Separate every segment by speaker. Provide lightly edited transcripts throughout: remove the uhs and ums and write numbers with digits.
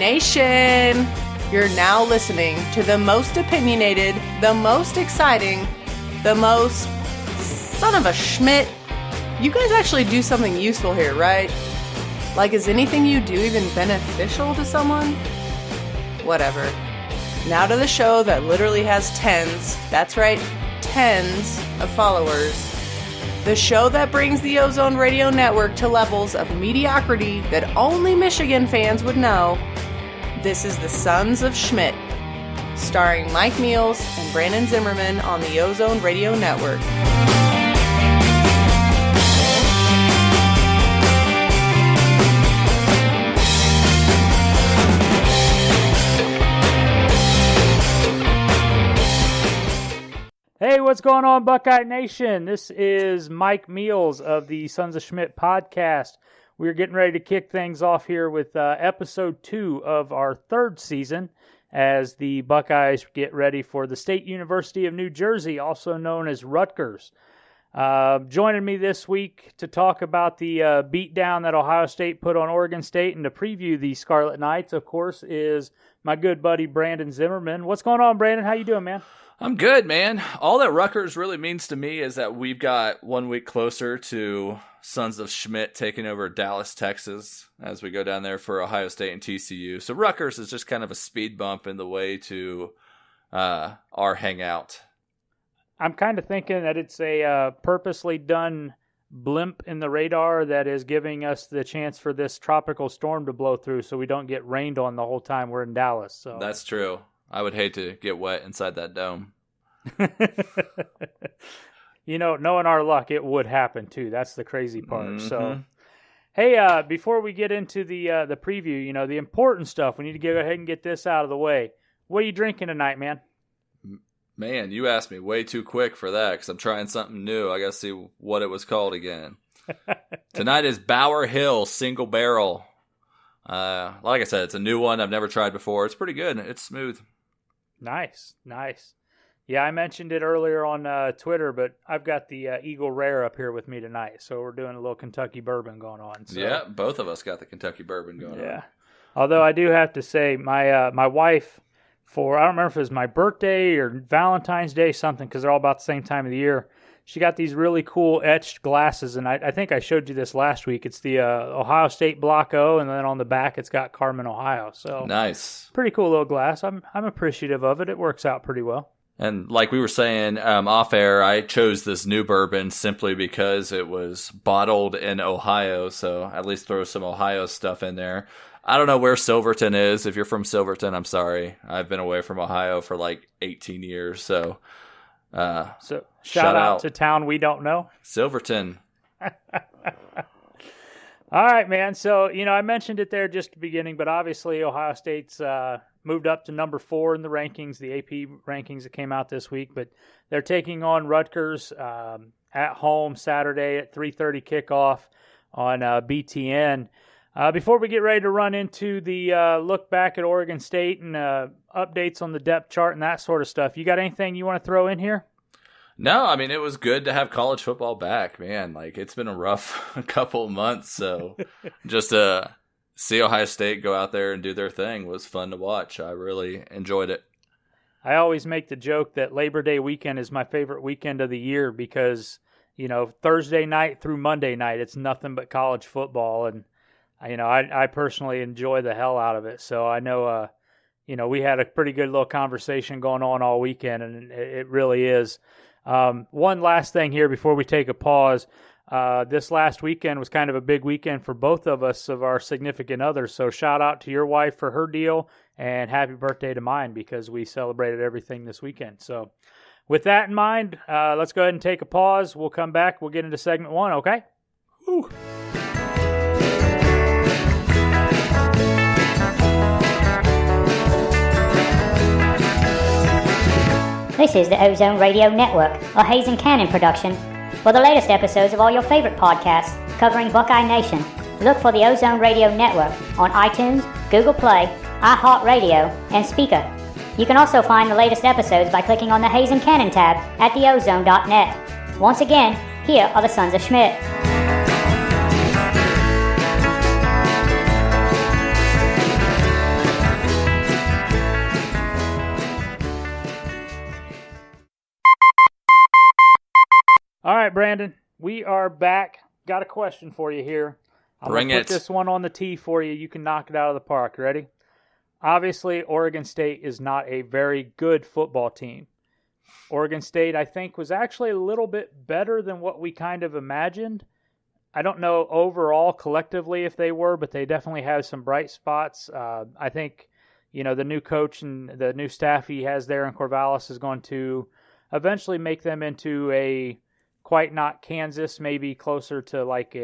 Speaker 1: Nation! You're now listening to the most opinionated, the most exciting, the most son of a Schmidt. You guys actually do something useful here, right? Like, is anything you do even beneficial to someone? Whatever. Now to the show that literally has tens, that's right, tens of followers. The show that brings the Ozone Radio Network to levels of mediocrity that only Michigan fans would know. This is the Sons of Schmidt, starring Mike Meals and Brandon Zimmerman on the Ozone Radio Network.
Speaker 2: Hey, what's going on, Buckeye Nation? This is Mike Meals of the Sons of Schmidt podcast. We're getting ready to kick things off here with episode 2 of our third season as the Buckeyes get ready for the State University of New Jersey, also known as Rutgers. Joining me this week to talk about the beatdown that Ohio State put on Oregon State and to preview the Scarlet Knights, of course, is my good buddy Brandon Zimmerman. What's going on, Brandon? How you doing, man?
Speaker 3: I'm good, man. All that Rutgers really means to me is that we've got 1 week closer to Sons of Schmidt taking over Dallas, Texas, as we go down there for Ohio State and TCU. So Rutgers is just kind of a speed bump in the way to our hangout.
Speaker 2: I'm kind of thinking that it's a purposely done blimp in the radar that is giving us the chance for this tropical storm to blow through so we don't get rained on the whole time we're in Dallas. So
Speaker 3: that's true. I would hate to get wet inside that dome.
Speaker 2: You know, knowing our luck, it would happen too. That's the crazy part.
Speaker 3: Mm-hmm.
Speaker 2: So, hey, before we get into the preview, you know, the important stuff, we need to go ahead and get this out of the way. What are you drinking tonight, man?
Speaker 3: Man, you asked me way too quick for that because I'm trying something new. I got to see what it was called again. Tonight is Bower Hill Single Barrel. Like I said, it's a new one I've never tried before. It's pretty good. It's smooth.
Speaker 2: Nice. Yeah, I mentioned it earlier on Twitter, but I've got the Eagle Rare up here with me tonight, so we're doing a little Kentucky bourbon going on. So.
Speaker 3: Yeah, both of us got the Kentucky bourbon going on.
Speaker 2: Yeah, although I do have to say, my wife, I don't remember if it was my birthday or Valentine's Day, something, because they're all about the same time of the year, she got these really cool etched glasses, and I think I showed you this last week. It's the Ohio State Block O, and then on the back it's got Carmen, Ohio. So
Speaker 3: nice,
Speaker 2: pretty cool little glass. I'm appreciative of it. It works out pretty well.
Speaker 3: And like we were saying off air, I chose this new bourbon simply because it was bottled in Ohio, so at least throw some Ohio stuff in there. I don't know where Silverton is. If you're from Silverton, I'm sorry. I've been away from Ohio for like 18 years, so...
Speaker 2: So shout out to town we don't know.
Speaker 3: Silverton.
Speaker 2: All right, man. So, you know, I mentioned it there just at the beginning, but obviously Ohio State's moved up to number 4 in the rankings, the AP rankings that came out this week, but they're taking on Rutgers at home Saturday at 3:30 kickoff on BTN. Before we get ready to run into the look back at Oregon State and updates on the depth chart and that sort of stuff, you got anything you want to throw in here?
Speaker 3: No, I mean, it was good to have college football back, man. Like, it's been a rough couple of months, so just to see Ohio State go out there and do their thing was fun to watch. I really enjoyed it.
Speaker 2: I always make the joke that Labor Day weekend is my favorite weekend of the year because, you know, Thursday night through Monday night, it's nothing but college football, and you know, I personally enjoy the hell out of it. So I know, you know, we had a pretty good little conversation going on all weekend, and it really is. One last thing here before we take a pause. This last weekend was kind of a big weekend for both of us of our significant others. So shout out to your wife for her deal, and happy birthday to mine because we celebrated everything this weekend. So with that in mind, let's go ahead and take a pause. We'll come back. We'll get into segment 1, okay? Woo.
Speaker 4: This is the Ozone Radio Network, a Hayes and Cannon production. For the latest episodes of all your favorite podcasts covering Buckeye Nation, look for the Ozone Radio Network on iTunes, Google Play, iHeartRadio, and Speaker. You can also find the latest episodes by clicking on the Hayes and Cannon tab at theozone.net. Once again, here are the Sons of Schmidt.
Speaker 2: right, Brandon, we are back. Got a question for you here. I'm going to put this one on the tee for you. You can knock it out of the park. Ready? Obviously, Oregon State is not a very good football team. Oregon State, I think, was actually a little bit better than what we kind of imagined. I don't know overall collectively if they were, but they definitely have some bright spots. I think, the new coach and the new staff he has there in Corvallis is going to eventually make them into a quite not Kansas, maybe closer to like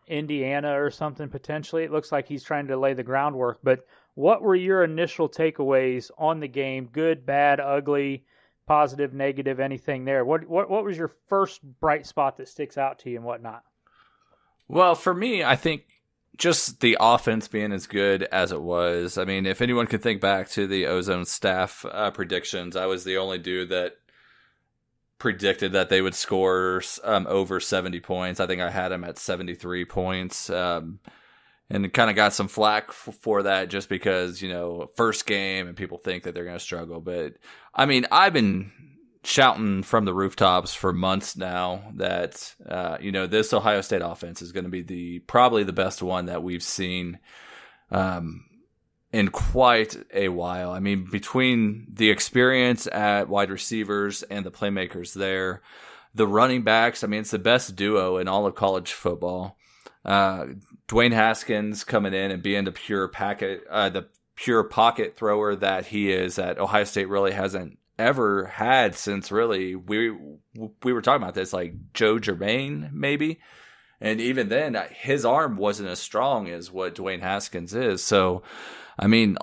Speaker 2: Indiana or something potentially. It looks like he's trying to lay the groundwork. But what were your initial takeaways on the game? Good, bad, ugly, positive, negative, anything there? What was your first bright spot that sticks out to you and whatnot?
Speaker 3: Well, for me, I think just the offense being as good as it was. I mean, if anyone could think back to the Ozone staff predictions, I was the only dude that predicted that they would score over 70 points. I think I had them at 73 points, and kind of got some flack for that just because, first game and people think that they're going to struggle. But, I mean, I've been shouting from the rooftops for months now that, this Ohio State offense is going to be probably the best one that we've seen in quite a while. I mean, between the experience at wide receivers and the playmakers there, the running backs, I mean, it's the best duo in all of college football. Dwayne Haskins coming in and being the pure pocket thrower that he is that Ohio State really hasn't ever had since really we were talking about this, like Joe Germain maybe. And even then, his arm wasn't as strong as what Dwayne Haskins is. So, I mean,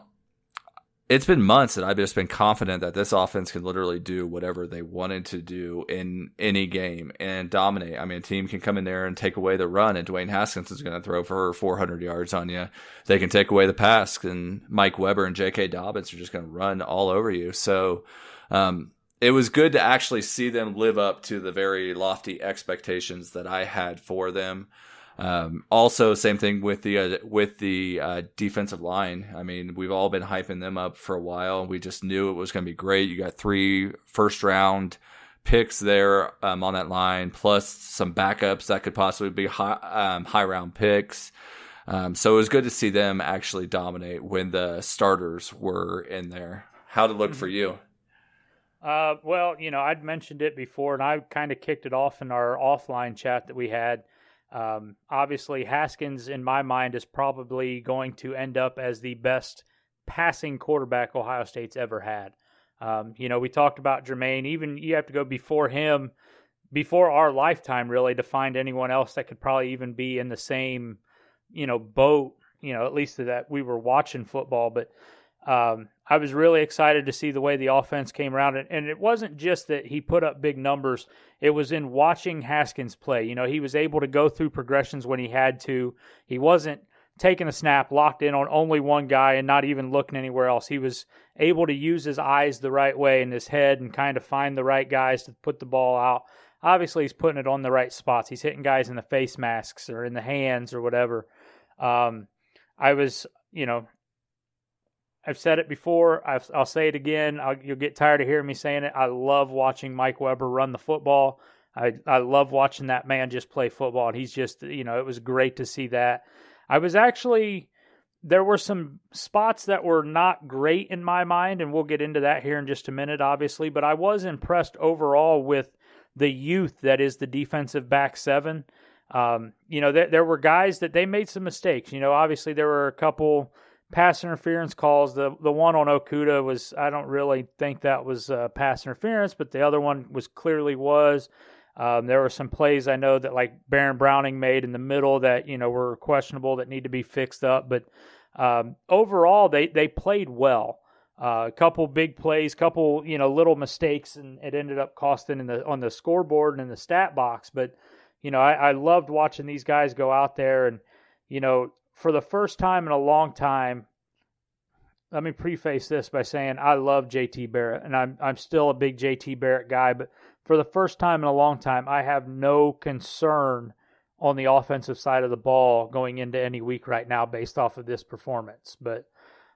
Speaker 3: it's been months that I've just been confident that this offense can literally do whatever they wanted to do in any game and dominate. I mean, a team can come in there and take away the run, and Dwayne Haskins is going to throw for 400 yards on you. They can take away the pass, and Mike Weber and J.K. Dobbins are just going to run all over you. So, it was good to actually see them live up to the very lofty expectations that I had for them. Also, same thing with the defensive line. I mean, we've all been hyping them up for a while. We just knew it was going to be great. You got 3 first-round picks there on that line, plus some backups that could possibly be high-round picks. So it was good to see them actually dominate when the starters were in there. How'd it look for you?
Speaker 2: Well, I'd mentioned it before, and I kind of kicked it off in our offline chat that we had. Obviously, Haskins, in my mind, is probably going to end up as the best passing quarterback Ohio State's ever had. We talked about Jermaine. Even you have to go before him, before our lifetime, really, to find anyone else that could probably even be in the same, boat, at least that we were watching football. But I was really excited to see the way the offense came around. And it wasn't just that he put up big numbers. It was in watching Haskins play. He was able to go through progressions when he had to. He wasn't taking a snap, locked in on only one guy and not even looking anywhere else. He was able to use his eyes the right way and his head and kind of find the right guys to put the ball out. Obviously, he's putting it on the right spots. He's hitting guys in the face masks or in the hands or whatever. I've said it before. I'll say it again. You'll get tired of hearing me saying it. I love watching Mike Weber run the football. I love watching that man just play football. And he's just, it was great to see that. There were some spots that were not great in my mind, and we'll get into that here in just a minute, obviously. But I was impressed overall with the youth that is the defensive back seven. There were guys that they made some mistakes. Obviously there were a couple pass interference calls. The one on Okuda was, I don't really think that was pass interference, but the other one clearly was. There were some plays I know that like Baron Browning made in the middle that, were questionable that need to be fixed up. But overall, they played well. A couple big plays, couple, little mistakes, and it ended up costing on the scoreboard and in the stat box. But, I loved watching these guys go out there and, for the first time in a long time, let me preface this by saying I love JT Barrett, and I'm still a big JT Barrett guy, but for the first time in a long time, I have no concern on the offensive side of the ball going into any week right now based off of this performance. But,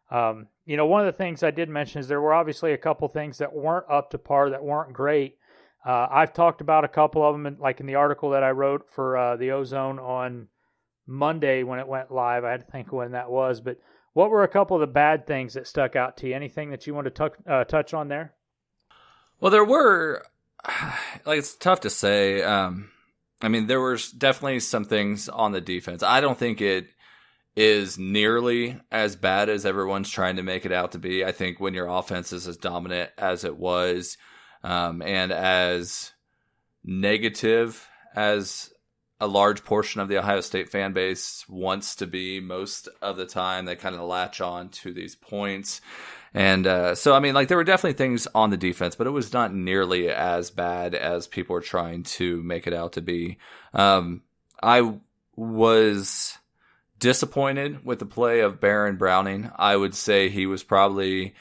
Speaker 2: one of the things I did mention is there were obviously a couple things that weren't up to par, that weren't great. I've talked about a couple of them, like in the article that I wrote for the Ozone on Monday when it went live. I had to think when that was, but what were a couple of the bad things that stuck out to you? Anything that you want to touch on there?
Speaker 3: Well, there were, it's tough to say. There was definitely some things on the defense. I don't think it is nearly as bad as everyone's trying to make it out to be. I think when your offense is as dominant as it was, and as negative as a large portion of the Ohio State fan base wants to be most of the time, they kind of latch on to these points. And there were definitely things on the defense, but it was not nearly as bad as people were trying to make it out to be. I was disappointed with the play of Baron Browning. I would say he was probably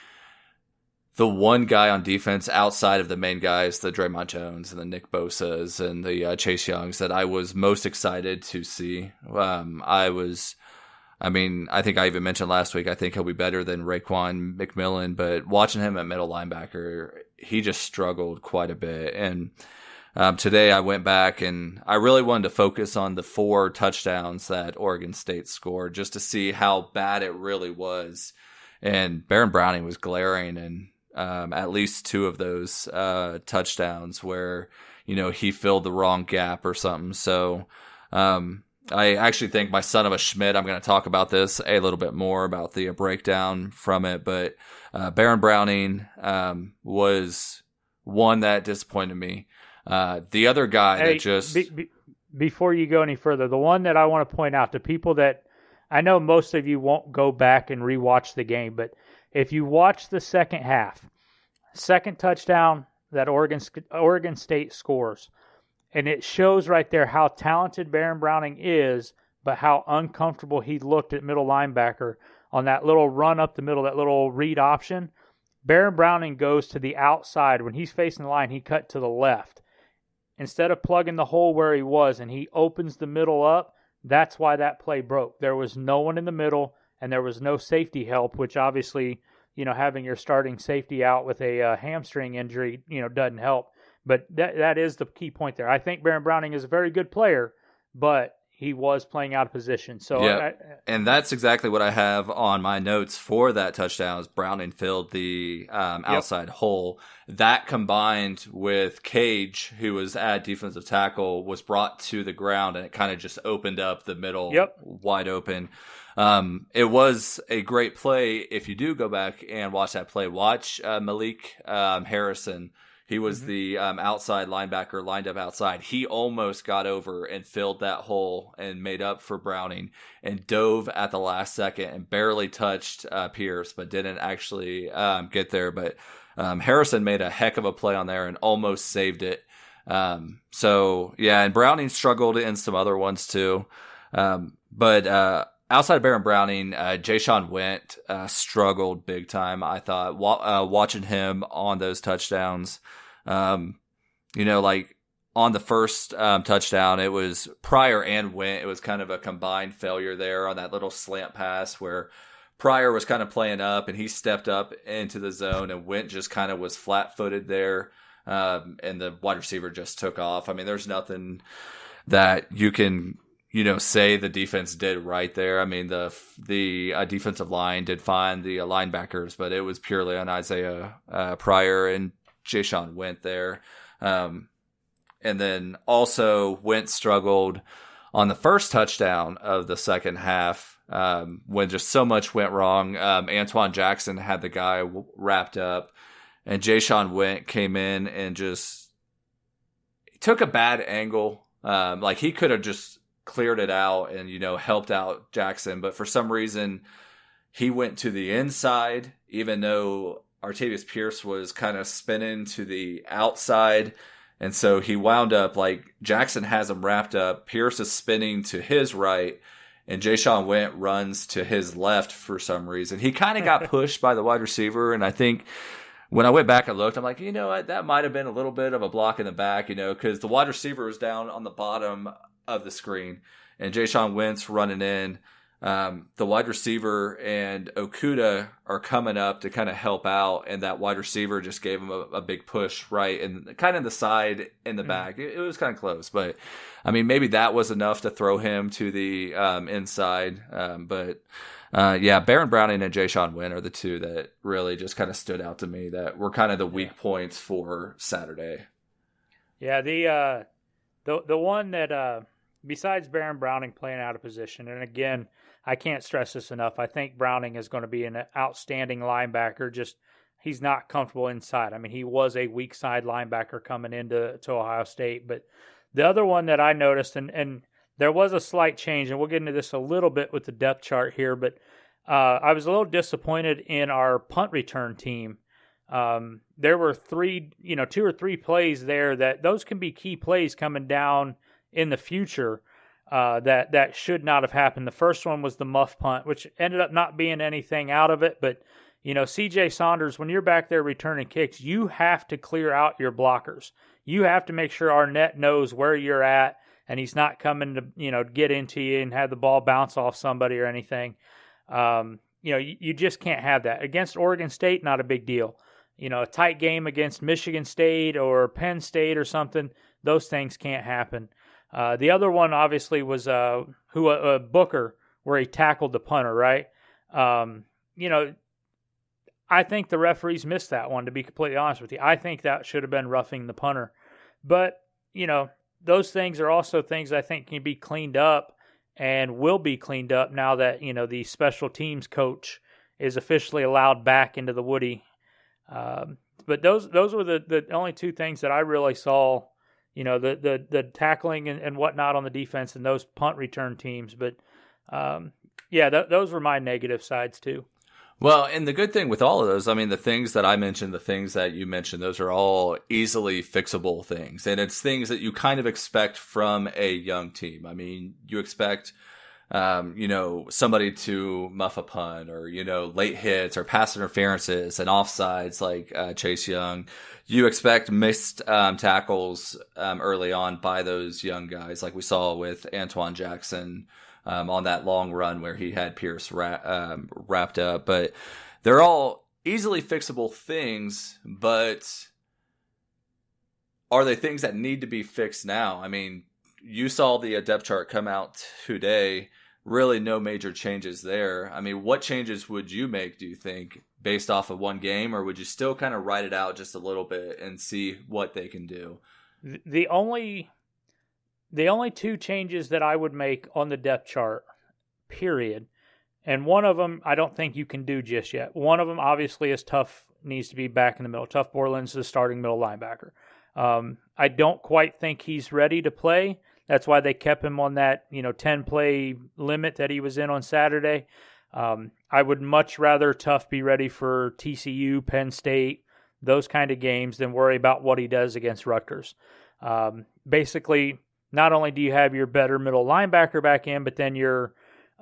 Speaker 3: the one guy on defense outside of the main guys, the Draymond Jones and the Nick Bosas and the Chase Youngs, that I was most excited to see. I think I even mentioned last week, I think he'll be better than Raekwon McMillan, but watching him at middle linebacker, he just struggled quite a bit. And today I went back and I really wanted to focus on the 4 touchdowns that Oregon State scored just to see how bad it really was. And Baron Browning was glaring, and at least 2 of those touchdowns where, he filled the wrong gap or something. So I actually think my Son of a Schmidt, I'm going to talk about this a little bit more about the breakdown from it, but Baron Browning was one that disappointed me. The other guy that just...
Speaker 2: Before you go any further, the one that I want to point out to people that I know most of you won't go back and rewatch the game, but if you watch the second half, second touchdown that Oregon State scores, and it shows right there how talented Baron Browning is, but how uncomfortable he looked at middle linebacker on that little run up the middle, that little read option. Baron Browning goes to the outside. When he's facing the line, he cut to the left. Instead of plugging the hole where he was, and he opens the middle up, that's why that play broke. There was no one in the middle, and there was no safety help, which obviously, having your starting safety out with a hamstring injury, doesn't help. But that is the key point there. I think Baron Browning is a very good player, but he was playing out of position. So
Speaker 3: yeah, and that's exactly what I have on my notes for that touchdown. Is Browning filled the outside hole. That combined with Cage, who was at defensive tackle, was brought to the ground, and it kind of just opened up the middle wide open. It was a great play. If you do go back and watch that play, watch Malik Harrison. He was the outside linebacker lined up outside. He almost got over and filled that hole and made up for Browning and dove at the last second and barely touched Pierce, but didn't actually get there. But Harrison made a heck of a play on there and almost saved it. And Browning struggled in some other ones too. But outside of Baron Browning, Jayshon Went struggled big time, I thought, watching him on those touchdowns. On the first touchdown, it was Pryor and Went. It was kind of a combined failure there on that little slant pass where Pryor was kind of playing up and he stepped up into the zone, and Went just kind of was flat-footed there, and the wide receiver just took off. I mean, there's nothing that you can say the defense did right there. I mean, the defensive line did find the linebackers, but it was purely on Isaiah Pryor and Jayshon Went there. And then also Went struggled on the first touchdown of the second half when just so much went wrong. Antoine Jackson had the guy wrapped up, and Jayshon Went came in and just took a bad angle. He could have just cleared it out and, helped out Jackson. But for some reason, he went to the inside, even though Artavius Pierce was kind of spinning to the outside. And so he wound up Jackson has him wrapped up. Pierce is spinning to his right, and Jayshon Went runs to his left for some reason. He kind of got pushed by the wide receiver. And I think when I went back and looked, I'm like, what? That might have been a little bit of a block in the back, because the wide receiver was down on the bottom of the screen, and Jayshon Wentz running in. the wide receiver and Okuda are coming up to kind of help out, and that wide receiver just gave him a big push right and kind of the side in the back. It was kind of close, but I mean, maybe that was enough to throw him to the inside. Baron Browning and Jay Sean Wynn are the two that really just kind of stood out to me that were kind of the weak points for Saturday.
Speaker 2: Yeah, the one that besides Baron Browning playing out of position, and again, I can't stress this enough. I think Browning is going to be an outstanding linebacker. Just he's not comfortable inside. I mean, he was a weak side linebacker coming into Ohio State. But the other one that I noticed, and there was a slight change, and we'll get into this a little bit with the depth chart here, but I was a little disappointed in our punt return team. There were 2 or 3 plays there that those can be key plays coming down in the future. That should not have happened. The first one was the muff punt, which ended up not being anything out of it. But, C.J. Saunders, when you're back there returning kicks, you have to clear out your blockers. You have to make sure Arnett knows where you're at and he's not coming to, get into you and have the ball bounce off somebody or anything. You just can't have that. Against Oregon State, not a big deal. A tight game against Michigan State or Penn State or something, those things can't happen. The other one obviously was Booker, where he tackled the punter, right? I think the referees missed that one, to be completely honest with you. I think that should have been roughing the punter. But, those things are also things I think can be cleaned up and will be cleaned up now that, the special teams coach is officially allowed back into the Woody. But those were the only 2 things that I really saw, the tackling and whatnot on the defense and those punt return teams. But, those were my negative sides too.
Speaker 3: Well, and the good thing with all of those, I mean, the things that I mentioned, the things that you mentioned, those are all easily fixable things. And it's things that you kind of expect from a young team. I mean, you expect, somebody to muff a punt or, late hits or pass interferences and offsides like Chase Young. You expect missed tackles early on by those young guys like we saw with Antoine Jackson on that long run where he had Pierce wrapped up. But they're all easily fixable things, but are they things that need to be fixed now? I mean, you saw the depth chart come out today. Really no major changes there. I mean, what changes would you make, do you think, based off of one game, or would you still kind of write it out just a little bit and see what they can do?
Speaker 2: The only 2 changes that I would make on the depth chart, period, and one of them I don't think you can do just yet. One of them obviously is Tough, needs to be back in the middle. Tough Borland's the starting middle linebacker. I don't quite think he's ready to play. That's why they kept him on that 10-play limit that he was in on Saturday. I would much rather Tough be ready for TCU, Penn State, those kind of games than worry about what he does against Rutgers. Basically, not only do you have your better middle linebacker back in, but then your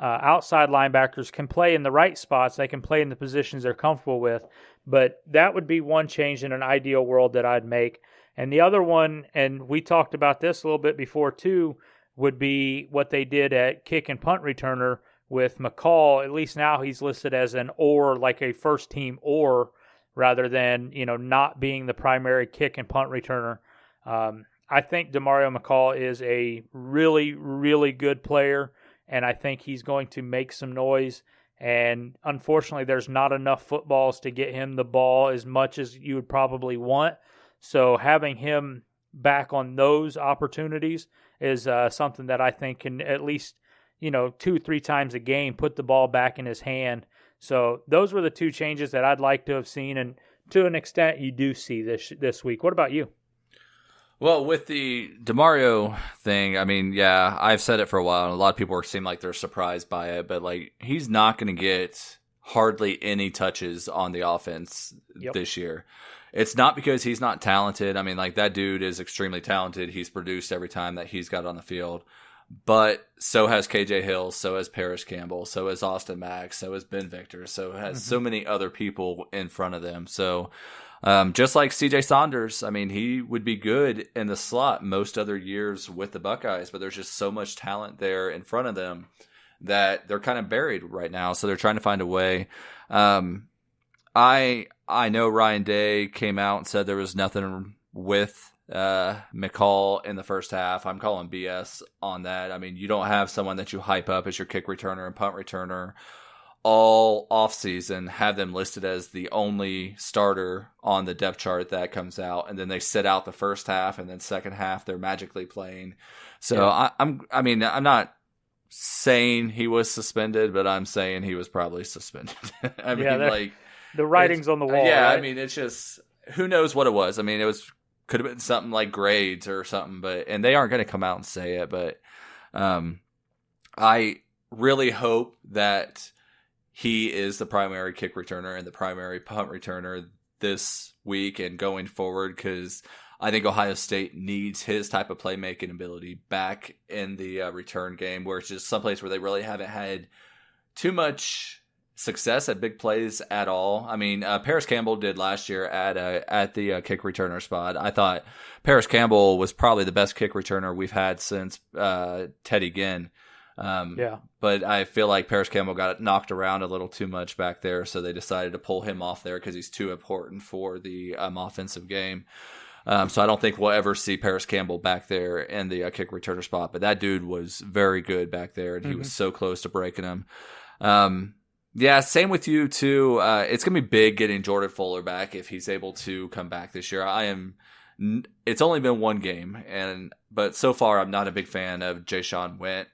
Speaker 2: outside linebackers can play in the right spots. They can play in the positions they're comfortable with. But that would be one change in an ideal world that I'd make. And the other one, and we talked about this a little bit before too, would be what they did at kick and punt returner with McCall. At least now he's listed as an or, like a first team or, rather than, not being the primary kick and punt returner. I think Demario McCall is a really, really good player, and I think he's going to make some noise. And unfortunately, there's not enough footballs to get him the ball as much as you would probably want. So having him back on those opportunities is something that I think can at least, 2-3 times a game put the ball back in his hand. So those were the 2 changes that I'd like to have seen, and to an extent you do see this week. What about you?
Speaker 3: Well, with the Demario thing, I mean, yeah, I've said it for a while, and a lot of people seem like they're surprised by it, but he's not going to get hardly any touches on the offense this year. It's not because he's not talented. I mean, that dude is extremely talented. He's produced every time that he's got on the field. But so has KJ Hill, so has Paris Campbell, so has Austin Mack, so has Ben Victor, so has so many other people in front of them. So just like CJ Saunders, I mean, he would be good in the slot most other years with the Buckeyes, but there's just so much talent there in front of them that they're kind of buried right now. So they're trying to find a way. I know Ryan Day came out and said there was nothing with McCall in the first half. I'm calling BS on that. I mean, you don't have someone that you hype up as your kick returner and punt returner all offseason, have them listed as the only starter on the depth chart that comes out, and then they sit out the first half, and then second half they're magically playing. So yeah. I'm not saying he was suspended, but I'm saying he was probably suspended. I mean, like
Speaker 2: the writing's on the wall.
Speaker 3: Yeah,
Speaker 2: right?
Speaker 3: I mean, it's just who knows what it was. I mean, could have been something like grades or something, and they aren't going to come out and say it. But I really hope that he is the primary kick returner and the primary punt returner this week and going forward, because I think Ohio State needs his type of playmaking ability back in the return game, where it's just someplace where they really haven't had too much success at big plays at all. I mean, Paris Campbell did last year at the kick returner spot. I thought Paris Campbell was probably the best kick returner we've had since Teddy Ginn. But I feel like Paris Campbell got knocked around a little too much back there, so they decided to pull him off there because he's too important for the offensive game. So I don't think we'll ever see Paris Campbell back there in the kick returner spot, but that dude was very good back there, and he was so close to breaking him. Yeah, same with you too. It's going to be big getting Jordan Fuller back if he's able to come back this year. It's only been one game, but so far I'm not a big fan of Jayshawn Went.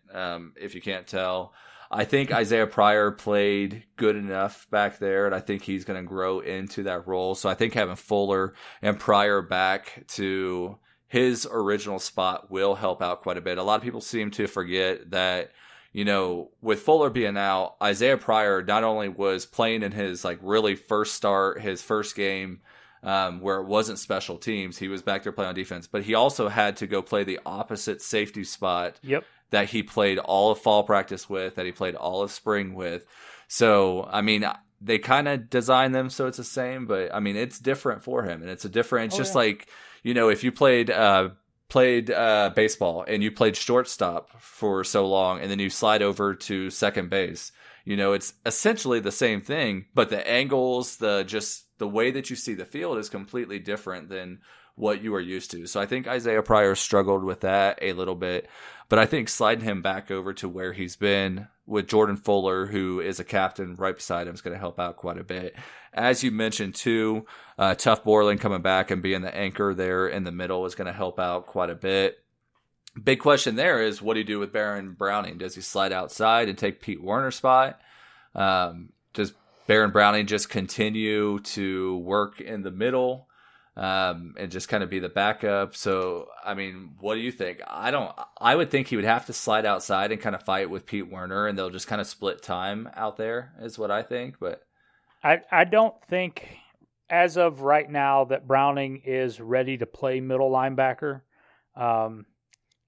Speaker 3: If you can't tell, I think Isaiah Pryor played good enough back there, and I think he's going to grow into that role. So I think having Fuller and Pryor back to his original spot will help out quite a bit. A lot of people seem to forget that, you know, with Fuller being out, Isaiah Pryor not only was playing in his really first start, his first game, where it wasn't special teams, he was back there playing on defense, but he also had to go play the opposite safety spot that he played all of fall practice with, that he played all of spring with. So, I mean, they kind of designed them so it's the same, but I mean, it's different for him, and it's like, you know, if you played baseball and you played shortstop for so long, and then you slide over to second base, you know, it's essentially the same thing, but the angles, the way that you see the field is completely different than what you are used to. So I think Isaiah Pryor struggled with that a little bit, but I think sliding him back over to where he's been with Jordan Fuller, who is a captain right beside him, is going to help out quite a bit. As you mentioned too, Tough Borland coming back and being the anchor there in the middle is going to help out quite a bit. Big question there is, what do you do with Baron Browning? Does he slide outside and take Pete Werner's spot? Does Baron Browning just continue to work in the middle and just kind of be the backup? So, I mean, what do you think? I would think he would have to slide outside and kind of fight with Pete Werner, and they'll just kind of split time out there is what I think. But
Speaker 2: I don't think as of right now that Browning is ready to play middle linebacker.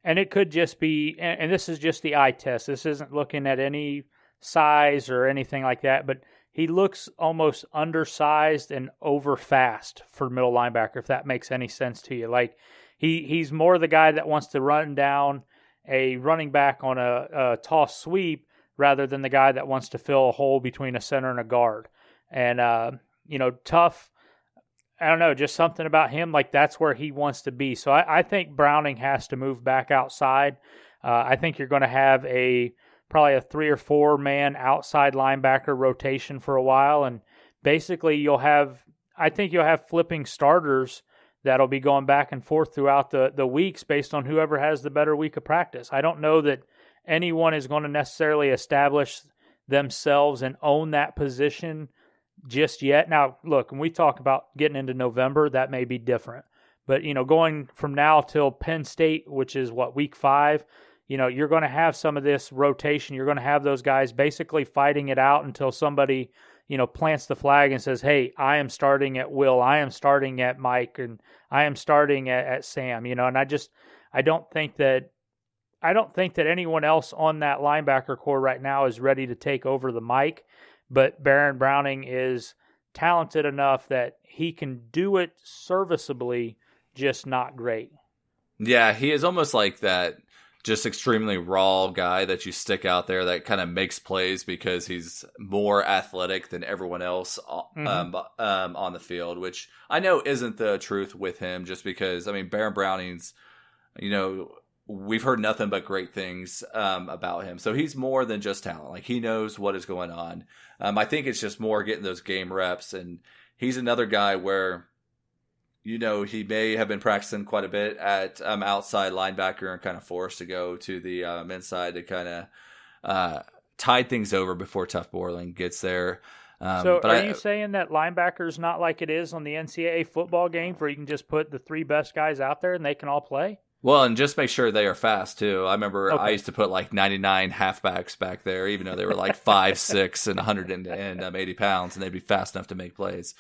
Speaker 2: And it could just be, and this is just the eye test. This isn't looking at any size or anything like that, but he looks almost undersized and over fast for middle linebacker, if that makes any sense to you. Like he's more the guy that wants to run down a running back on a toss sweep rather than the guy that wants to fill a hole between a center and a guard. And, you know, Tough, I don't know, just something about him, like that's where he wants to be. So I think Browning has to move back outside. I think you're going to have probably a 3 or 4 man outside linebacker rotation for a while, and basically you'll have flipping starters that'll be going back and forth throughout the weeks based on whoever has the better week of practice. I don't know that anyone is going to necessarily establish themselves and own that position just yet. Now, look, when we talk about getting into November, that may be different. But, you know, going from now till Penn State, which is week 5, you know, you're going to have some of this rotation. You're going to have those guys basically fighting it out until somebody, you know, plants the flag and says, hey, I am starting at Will, I am starting at Mike, and I am starting at Sam, you know. And I don't think that anyone else on that linebacker core right now is ready to take over the mic. But Baron Browning is talented enough that he can do it serviceably, just not great.
Speaker 3: Yeah, he is almost like that just extremely raw guy that you stick out there that kind of makes plays because he's more athletic than everyone else on the field, which I know isn't the truth with him just because, I mean, Baron Browning's, we've heard nothing but great things about him. So he's more than just talent. Like, he knows what is going on. I think it's just more getting those game reps, and he's another guy where, he may have been practicing quite a bit at outside linebacker and kind of forced to go to the inside to kind of tide things over before Tough Borland gets there.
Speaker 2: Are you saying that linebacker's not like it is on the NCAA football games where you can just put the 3 best guys out there and they can all play?
Speaker 3: Well, and just make sure they are fast, too. I remember I used to put like 99 halfbacks back there, even though they were like 5'6" and 180 pounds, and they'd be fast enough to make plays.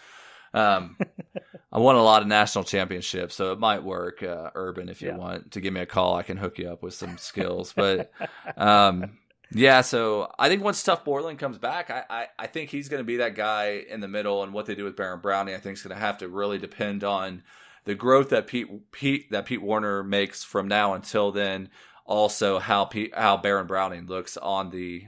Speaker 3: I won a lot of national championships, so it might work. Urban, if you want to give me a call, I can hook you up with some skills. But so I think once Tough Borland comes back, I think he's going to be that guy in the middle. And what they do with Baron Browning, I think, is going to have to really depend on the growth that Pete Warner makes from now until then. Also, how Baron Browning looks on the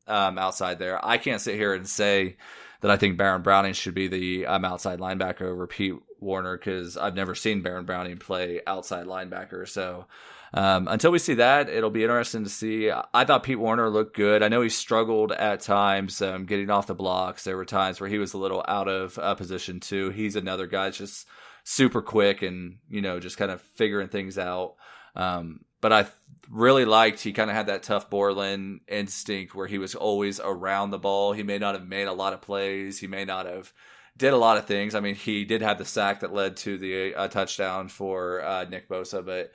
Speaker 3: outside there. I can't sit here and say that I think Baron Browning should be the outside linebacker over Pete Warner because I've never seen Baron Browning play outside linebacker. So until we see that, it'll be interesting to see. I thought Pete Warner looked good. I know he struggled at times getting off the blocks. There were times where he was a little out of position too. He's another guy that's just super quick and, just kind of figuring things out. But I really liked he kind of had that Tough Borland instinct where he was always around the ball. He may not have made a lot of plays. He may not have did a lot of things. I mean, he did have the sack that led to the touchdown for Nick Bosa, but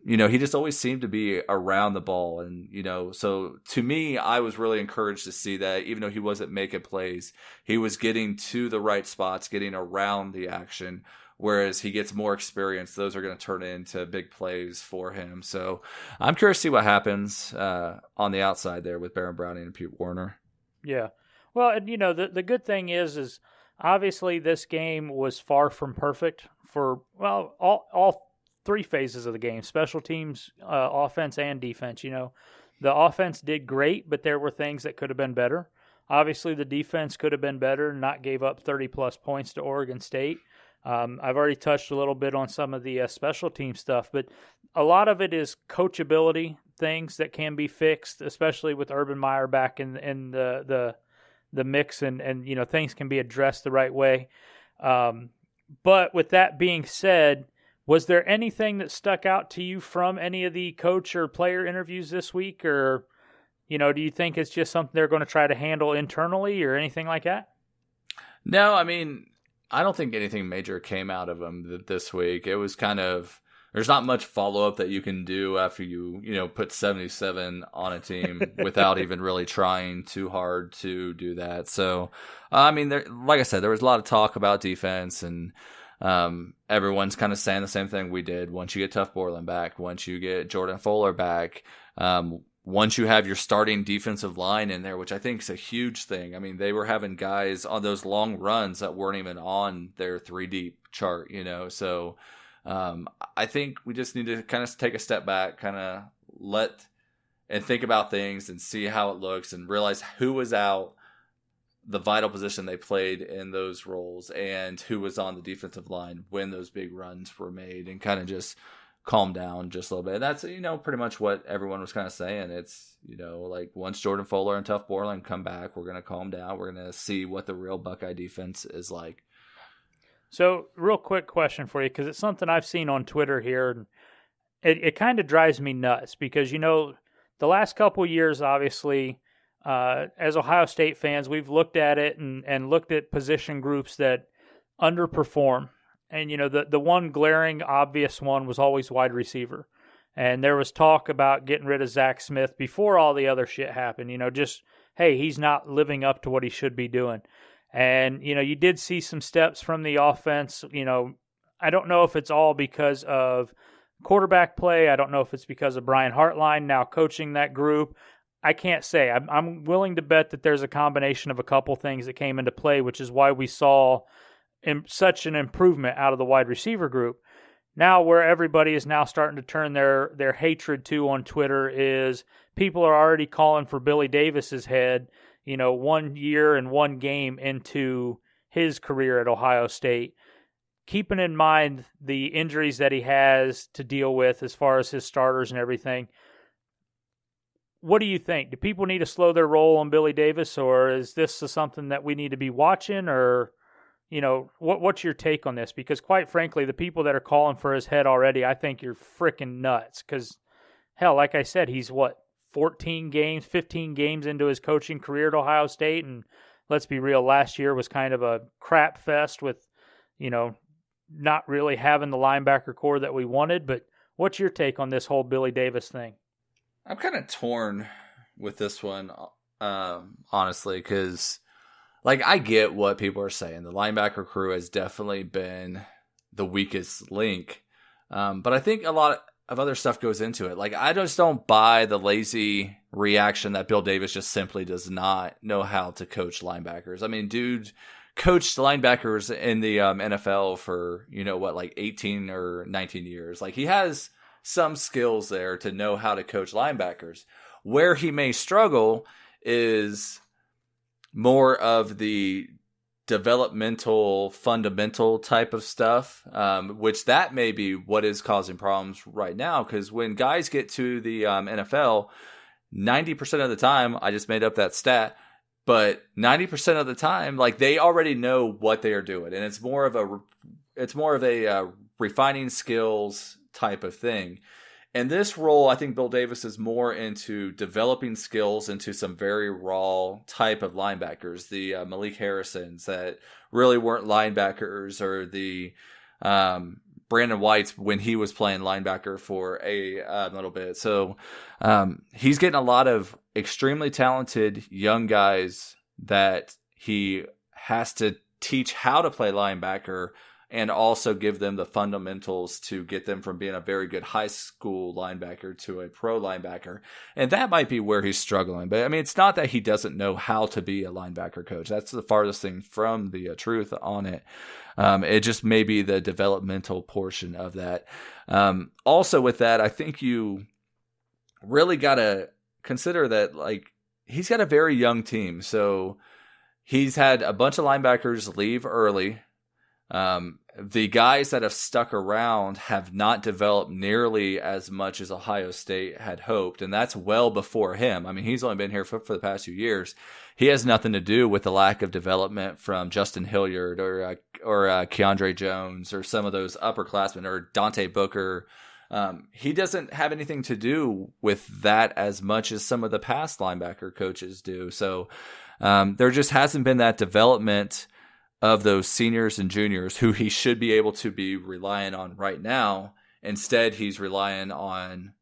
Speaker 3: he just always seemed to be around the ball. And, so to me, I was really encouraged to see that even though he wasn't making plays, he was getting to the right spots, getting around the action. Whereas he gets more experience, those are going to turn into big plays for him. So I'm curious to see what happens on the outside there with Baron Browning and Pete Warner.
Speaker 2: Yeah. Well, and, the good thing is obviously this game was far from perfect for, all 3 phases of the game, special teams, offense, and defense. The offense did great, but there were things that could have been better. Obviously, the defense could have been better and not gave up 30-plus points to Oregon State. I've already touched a little bit on some of the special team stuff, but a lot of it is coachability things that can be fixed, especially with Urban Meyer back in the mix, and things can be addressed the right way. But with that being said, was there anything that stuck out to you from any of the coach or player interviews this week, or do you think it's just something they're going to try to handle internally or anything like that?
Speaker 3: No, I mean, I don't think anything major came out of him this week. It was kind of, there's not much follow-up that you can do after you put 77 on a team without even really trying too hard to do that. So, I mean, like I said, there was a lot of talk about defense, and everyone's kind of saying the same thing we did. Once you get Tough Borland back, once you get Jordan Fuller back, once you have your starting defensive line in there, which I think is a huge thing. I mean, they were having guys on those long runs that weren't even on their 3-deep chart, So I think we just need to kind of take a step back, kind of think about things and see how it looks and realize who was out, the vital position they played in those roles, and who was on the defensive line when those big runs were made, and kind of just calm down just a little bit. And that's, pretty much what everyone was kind of saying. It's, like once Jordan Fuller and Tough Borland come back, we're going to calm down. We're going to see what the real Buckeye defense is like.
Speaker 2: So real quick question for you, because it's something I've seen on Twitter here. And it kind of drives me nuts because, the last couple years, obviously, as Ohio State fans, we've looked at it and looked at position groups that underperform. And, the one glaring obvious one was always wide receiver. And there was talk about getting rid of Zach Smith before all the other shit happened. Just, hey, he's not living up to what he should be doing. And, you did see some steps from the offense. I don't know if it's all because of quarterback play. I don't know if it's because of Brian Hartline now coaching that group. I can't say. I'm willing to bet that there's a combination of a couple things that came into play, which is why we saw such an improvement out of the wide receiver group. now where everybody is now starting to turn their hatred to on Twitter is people are already calling for Billy Davis's head, 1 year and 1 game into his career at Ohio State. Keeping in mind the injuries that he has to deal with as far as his starters and everything, what do you think? Do people need to slow their roll on Billy Davis, or is this something that we need to be watching, or what's your take on this? Because quite frankly, the people that are calling for his head already, I think you're freaking nuts. Because, hell, like I said, he's 15 games into his coaching career at Ohio State. And let's be real, last year was kind of a crap fest with, not really having the linebacker core that we wanted. But what's your take on this whole Billy Davis thing?
Speaker 3: I'm kind of torn with this one, honestly, because I get what people are saying. The linebacker crew has definitely been the weakest link. But I think a lot of other stuff goes into it. I just don't buy the lazy reaction that Bill Davis just simply does not know how to coach linebackers. I mean, dude coached linebackers in the NFL for, 18 or 19 years. He has some skills there to know how to coach linebackers. Where he may struggle is more of the developmental, fundamental type of stuff, which that may be what is causing problems right now. Because when guys get to the NFL, 90% of the time, I just made up that stat, but 90% of the time, they already know what they are doing, and it's more of a refining skills type of thing. In this role, I think Bill Davis is more into developing skills into some very raw type of linebackers. The Malik Harrisons that really weren't linebackers, or the Brandon Whites when he was playing linebacker for a little bit. So he's getting a lot of extremely talented young guys that he has to teach how to play linebacker, and also give them the fundamentals to get them from being a very good high school linebacker to a pro linebacker. And that might be where he's struggling. But I mean, it's not that he doesn't know how to be a linebacker coach. That's the farthest thing from the truth on it. It just may be the developmental portion of that. Also with that, I think you really got to consider that he's got a very young team. So he's had a bunch of linebackers leave early. The guys that have stuck around have not developed nearly as much as Ohio State had hoped, and that's well before him. I mean, he's only been here for the past few years. He has nothing to do with the lack of development from Justin Hilliard or Keandre Jones or some of those upperclassmen, or Dante Booker. He doesn't have anything to do with that as much as some of the past linebacker coaches do. So there just hasn't been that development of those seniors and juniors who he should be able to be relying on right now. Instead, he's relying on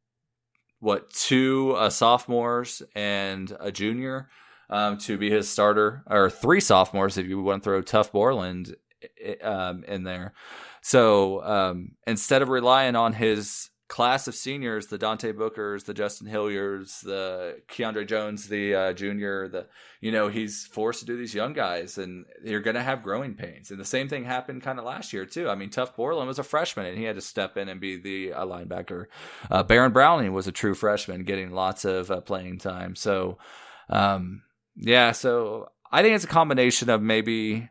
Speaker 3: 2 sophomores and a junior to be his starter, or 3 sophomores if you want to throw Tuff Borland in there. So instead of relying on his class of seniors, the Dante Bookers, the Justin Hilliards, the Keandre Jones, the junior, he's forced to do these young guys, and you're going to have growing pains. And the same thing happened kind of last year too. I mean, Tuff Borland was a freshman, and he had to step in and be the linebacker. Baron Browning was a true freshman, getting lots of playing time. So, so I think it's a combination of maybe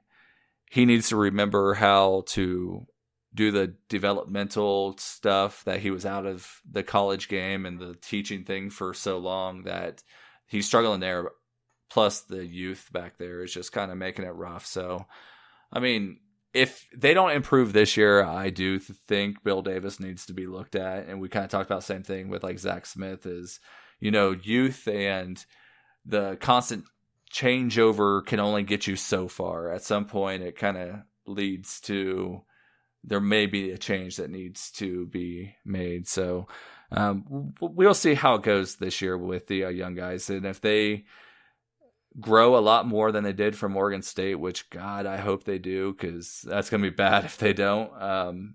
Speaker 3: he needs to remember how to do the developmental stuff that he was out of the college game and the teaching thing for so long that he's struggling there. Plus the youth back there is just kind of making it rough. So, I mean, if they don't improve this year, I do think Bill Davis needs to be looked at. And we kind of talked about the same thing with Zach Smith is, youth and the constant changeover can only get you so far. At some point, it kind of leads to there may be a change that needs to be made. So we'll see how it goes this year with the young guys. And if they grow a lot more than they did from Oregon State, which, God, I hope they do, because that's going to be bad if they don't,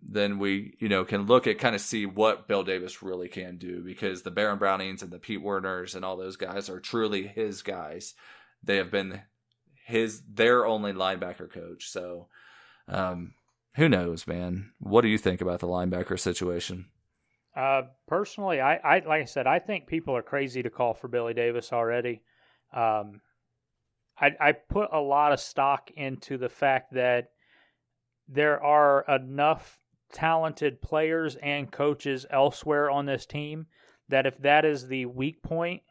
Speaker 3: then we can look at kind of see what Bill Davis really can do, because the Baron Brownings and the Pete Werners and all those guys are truly his guys. They have been their only linebacker coach. So who knows, man? What do you think about the linebacker situation?
Speaker 2: Personally, I like I said, I think people are crazy to call for Billy Davis already. I put a lot of stock into the fact that there are enough talented players and coaches elsewhere on this team that if that is the weak point,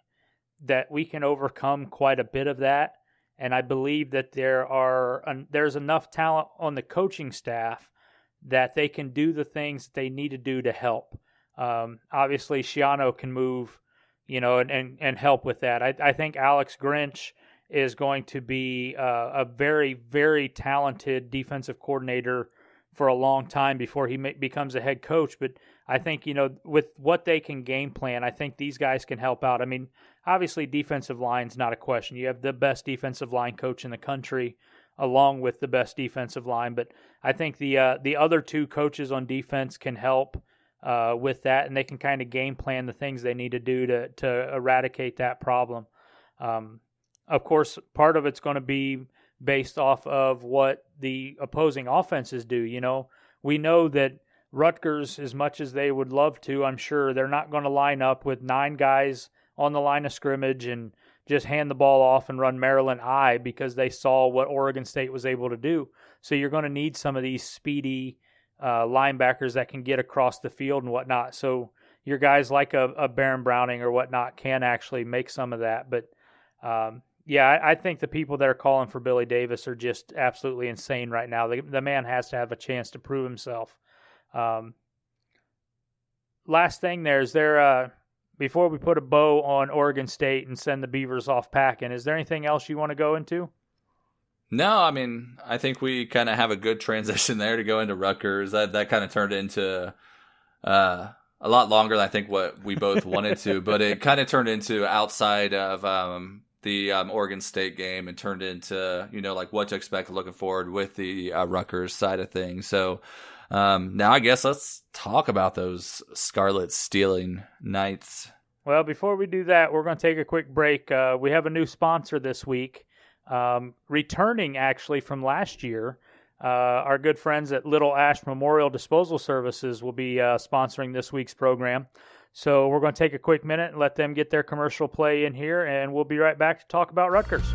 Speaker 2: that we can overcome quite a bit of that. And I believe that there's enough talent on the coaching staff that they can do the things that they need to do to help. Obviously, Schiano can move, and help with that. I think Alex Grinch is going to be a very, very talented defensive coordinator for a long time before he becomes a head coach. But I think, with what they can game plan, I think these guys can help out. I mean, obviously defensive line's not a question. You have the best defensive line coach in the country along with the best defensive line. But I think the other two coaches on defense can help with that, and they can kind of game plan the things they need to do to eradicate that problem. Of course, part of it's going to be based off of what the opposing offenses do. We know that Rutgers, as much as they would love to, I'm sure they're not going to line up with 9 guys on the line of scrimmage and just hand the ball off and run Maryland I because they saw what Oregon State was able to do. So you're going to need some of these speedy linebackers that can get across the field and whatnot. So your guys like a Baron Browning or whatnot can actually make some of that. But I think the people that are calling for Billy Davis are just absolutely insane right now. The man has to have a chance to prove himself. Last thing before we put a bow on Oregon State and send the Beavers off packing, is there anything else you want to go into?
Speaker 3: No, I mean, I think we kind of have a good transition there to go into Rutgers. That kind of turned into a lot longer than I think what we both wanted to, but it kind of turned into outside of the Oregon State game and turned into, like what to expect looking forward with the Rutgers side of things. So now I guess let's talk about those Scarlet Stealing Knights.
Speaker 2: Well, before we do that, we're going to take a quick break. We have a new sponsor this week, returning actually from last year. Our good friends at Little Ash Memorial Disposal Services will be sponsoring this week's program. So we're going to take a quick minute and let them get their commercial play in here, and we'll be right back to talk about Rutgers.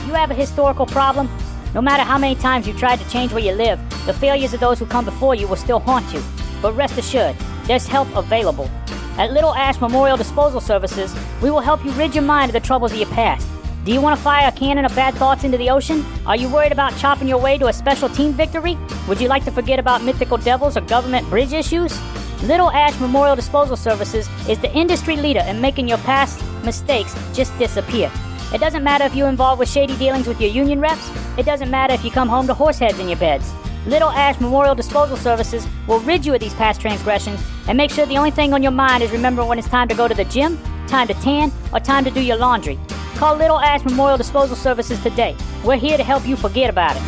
Speaker 4: You have a historical problem? No matter how many times you tried to change where you live, the failures of those who come before you will still haunt you. But rest assured, there's help available. At Little Ash Memorial Disposal Services, we will help you rid your mind of the troubles of your past. Do you want to fire a cannon of bad thoughts into the ocean? Are you worried about chopping your way to a special team victory? Would you like to forget about mythical devils or government bridge issues? Little Ash Memorial Disposal Services is the industry leader in making your past mistakes just disappear. It doesn't matter if you're involved with shady dealings with your union reps. It doesn't matter if you come home to horse heads in your beds. Little Ash Memorial Disposal Services will rid you of these past transgressions and make sure the only thing on your mind is remembering when it's time to go to the gym, time to tan, or time to do your laundry. Call Little Ash Memorial Disposal Services today. We're here to help you forget about it.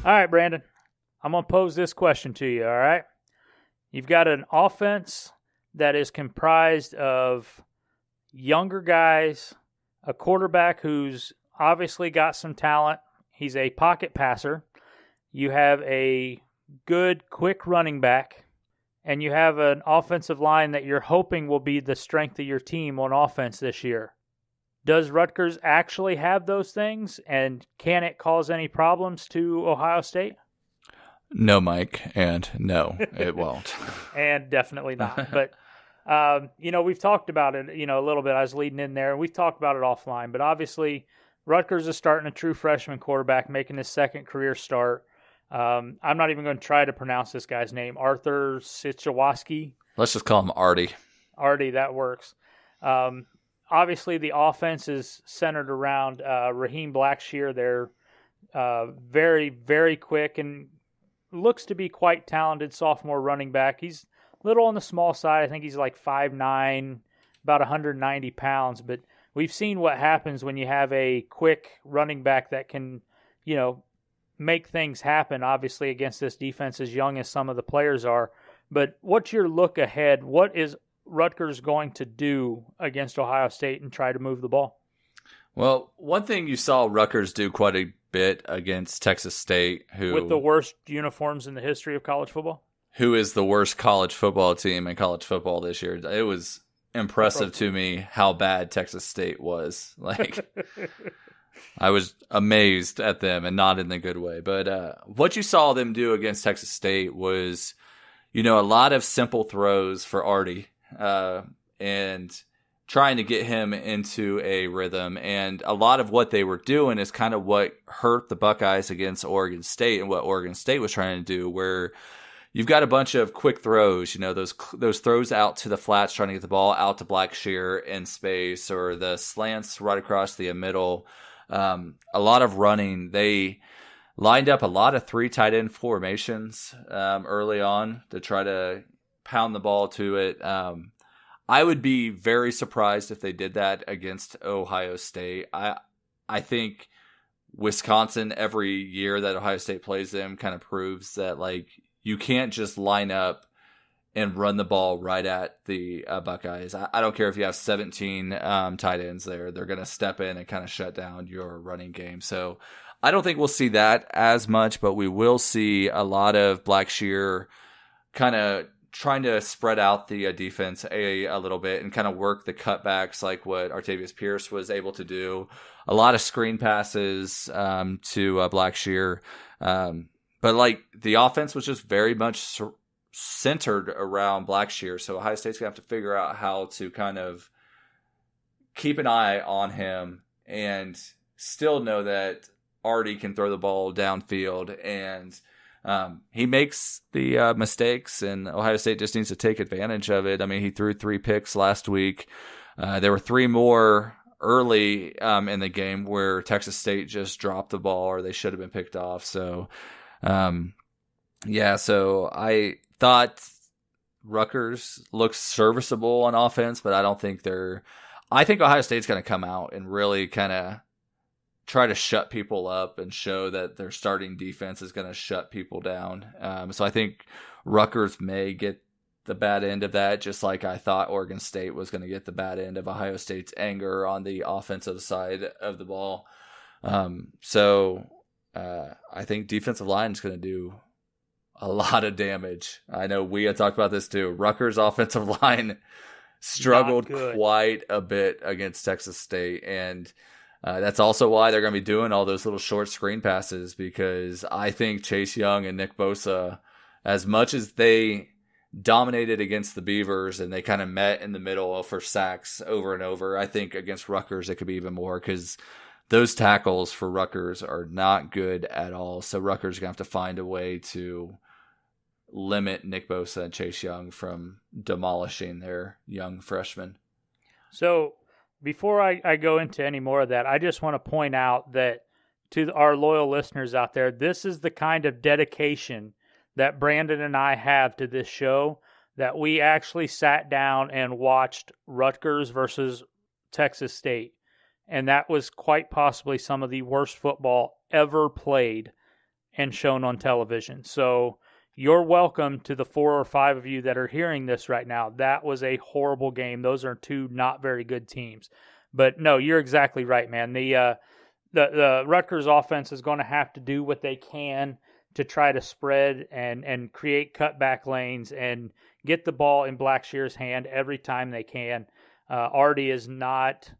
Speaker 2: All right, Brandon, I'm going to pose this question to you, all right? You've got an offense that is comprised of younger guys, a quarterback who's obviously got some talent. He's a pocket passer. You have a good, quick running back, and you have an offensive line that you're hoping will be the strength of your team on offense this year. Does Rutgers actually have those things, and can it cause any problems to Ohio State?
Speaker 3: No, Mike, and no, it won't.
Speaker 2: And definitely not. But, we've talked about it, a little bit. I was leading in there, and we've talked about it offline. But obviously, Rutgers is starting a true freshman quarterback, making his second career start. I'm not even going to try to pronounce this guy's name. Arthur Sichowski.
Speaker 3: Let's just call him Artie.
Speaker 2: Artie, that works. Obviously, the offense is centered around Raheem Blackshear. They're very, very quick and looks to be quite talented sophomore running back. He's little on the small side. I think he's like 5'9", about 190 pounds, but we've seen what happens when you have a quick running back that can, make things happen, obviously, against this defense as young as some of the players are. But what's your look ahead? What is Rutgers going to do against Ohio State and try to move the ball?
Speaker 3: Well, one thing you saw Rutgers do quite a bit against Texas State,
Speaker 2: with the worst uniforms in the history of college football,
Speaker 3: who is the worst college football team in college football this year. It was impressive to me how bad Texas State was. Like, I was amazed at them, and not in the good way. But what you saw them do against Texas State was, a lot of simple throws for Artie, and trying to get him into a rhythm. And a lot of what they were doing is kind of what hurt the Buckeyes against Oregon State, and what Oregon State was trying to do, where you've got a bunch of quick throws, those throws out to the flats, trying to get the ball out to Blackshear in space, or the slants right across the middle. A lot of running. They lined up a lot of 3 tight end formations early on to try to pound the ball to it. I would be very surprised if they did that against Ohio State. I think Wisconsin, every year that Ohio State plays them, kind of proves that, like, you can't just line up and run the ball right at the Buckeyes. I don't care if you have 17 tight ends there. They're going to step in and kind of shut down your running game. So I don't think we'll see that as much, but we will see a lot of Blackshear kind of trying to spread out the defense a little bit and kind of work the cutbacks like what Artavius Pierce was able to do. A lot of screen passes to Blackshear. But like, the offense was just very much centered around Blackshear. So Ohio State's going to have to figure out how to kind of keep an eye on him and still know that Artie can throw the ball downfield, and he makes the mistakes, and Ohio State just needs to take advantage of it. I mean, he threw 3 picks last week. There were 3 more early in the game where Texas State just dropped the ball, or they should have been picked off. So, so I thought Rutgers looks serviceable on offense, but I don't think I think Ohio State's going to come out and really kind of try to shut people up and show that their starting defense is going to shut people down. So I think Rutgers may get the bad end of that, just like I thought Oregon State was going to get the bad end of Ohio State's anger on the offensive side of the ball. I think defensive line is going to do a lot of damage. I know we had talked about this too. Rutgers' offensive line struggled quite a bit against Texas State, and that's also why they're going to be doing all those little short screen passes, because I think Chase Young and Nick Bosa, as much as they dominated against the Beavers and they kind of met in the middle for sacks over and over, I think against Rutgers it could be even more, because those tackles for Rutgers are not good at all. So Rutgers is going to have to find a way to limit Nick Bosa and Chase Young from demolishing their young freshmen.
Speaker 2: So before I go into any more of that, I just want to point out that to our loyal listeners out there, this is the kind of dedication that Brandon and I have to this show, that we actually sat down and watched Rutgers versus Texas State. And that was quite possibly some of the worst football ever played and shown on television. So you're welcome to the 4 or 5 of you that are hearing this right now. That was a horrible game. Those are 2 not very good teams. But no, you're exactly right, man. The Rutgers offense is going to have to do what they can to try to spread and create cutback lanes and get the ball in Blackshear's hand every time they can. Artie is not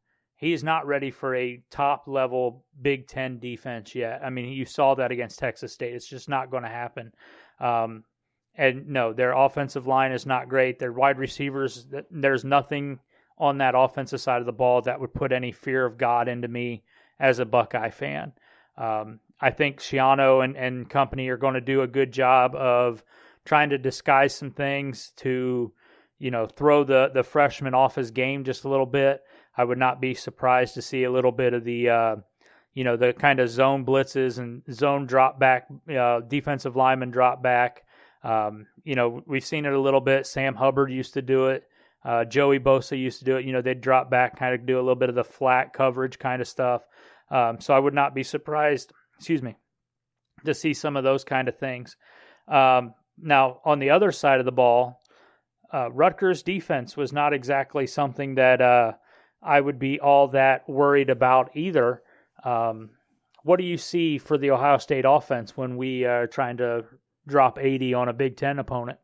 Speaker 2: ready for a top-level Big Ten defense yet. I mean, you saw that against Texas State. It's just not going to happen. And no, their offensive line is not great. Their wide receivers, there's nothing on that offensive side of the ball that would put any fear of God into me as a Buckeye fan. I think Schiano and company are going to do a good job of trying to disguise some things to, throw the freshman off his game just a little bit. I would not be surprised to see a little bit of the, the kind of zone blitzes and zone drop back, defensive lineman drop back. We've seen it a little bit. Sam Hubbard used to do it. Joey Bosa used to do it. They'd drop back, kind of do a little bit of the flat coverage kind of stuff. So I would not be surprised, to see some of those kind of things. Now, on the other side of the ball, Rutgers defense was not exactly something that I would be all that worried about either. What do you see for the Ohio State offense when we are trying to drop 80 on a Big Ten opponent?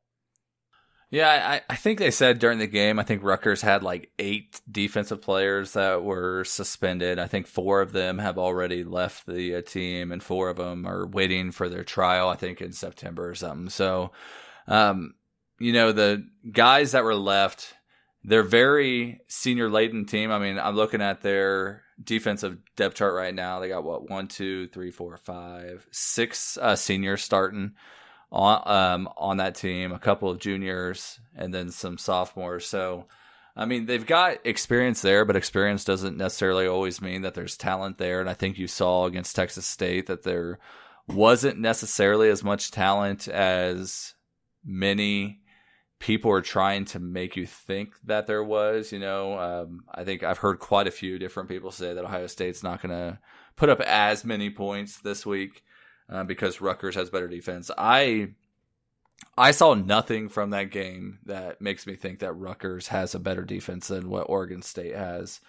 Speaker 3: Yeah, I think they said during the game, I think Rutgers had like 8 defensive players that were suspended. I think 4 of them have already left the team, and 4 of them are waiting for their trial, I think in September or something. So, the guys that were left, they're very senior-laden team. I mean, I'm looking at their defensive depth chart right now. They got, 1, 2, 3, 4, 5, 6 seniors starting on that team, a couple of juniors, and then some sophomores. So, I mean, they've got experience there, but experience doesn't necessarily always mean that there's talent there. And I think you saw against Texas State that there wasn't necessarily as much talent as many people are trying to make you think that there was. I think I've heard quite a few different people say that Ohio State's not going to put up as many points this week because Rutgers has better defense. I saw nothing from that game that makes me think that Rutgers has a better defense than what Oregon State has.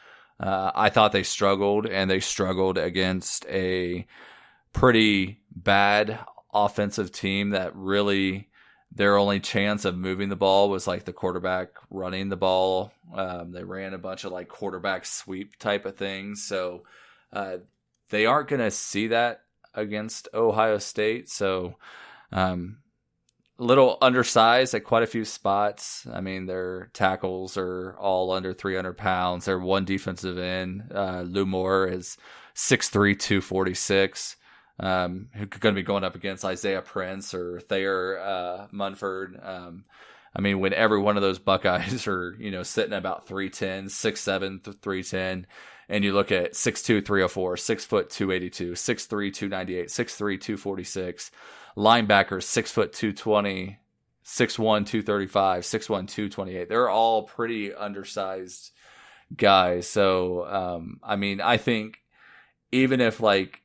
Speaker 3: I thought they struggled, and they struggled against a pretty bad offensive team that really their only chance of moving the ball was like the quarterback running the ball. They ran a bunch of like quarterback sweep type of things. So they aren't going to see that against Ohio State. So a little undersized at quite a few spots. I mean, their tackles are all under 300 pounds. Their one defensive end, Lou Moore, is 6'3", 246. Who's going to be going up against Isaiah Prince or Thayer Munford. I mean, when every one of those Buckeyes are, sitting at about 310, 6'7", 310, and you look at 6'2", 304, 6 foot 282, 6'3", 298, 6'3", 246, linebackers 6 foot 220, 6'1", 235, 6'1", 228. They're all pretty undersized guys. So, I mean, I think even if like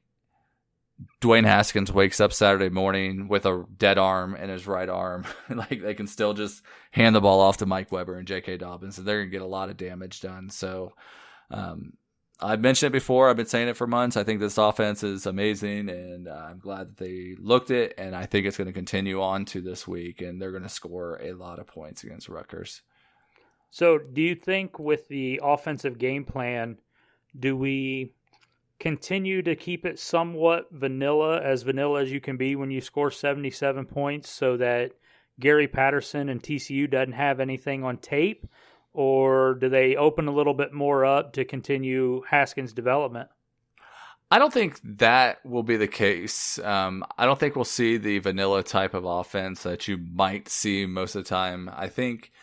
Speaker 3: Dwayne Haskins wakes up Saturday morning with a dead arm in his right arm, like they can still just hand the ball off to Mike Weber and J.K. Dobbins, and they're going to get a lot of damage done. So I've mentioned it before. I've been saying it for months. I think this offense is amazing, and I'm glad that they looked it, and I think it's going to continue on to this week, and they're going to score a lot of points against Rutgers.
Speaker 2: So do you think with the offensive game plan, do we continue to keep it somewhat vanilla as you can be when you score 77 points so that Gary Patterson and TCU doesn't have anything on tape? Or do they open a little bit more up to continue Haskins' development?
Speaker 3: I don't think that will be the case. I don't think we'll see the vanilla type of offense that you might see most of the time. I think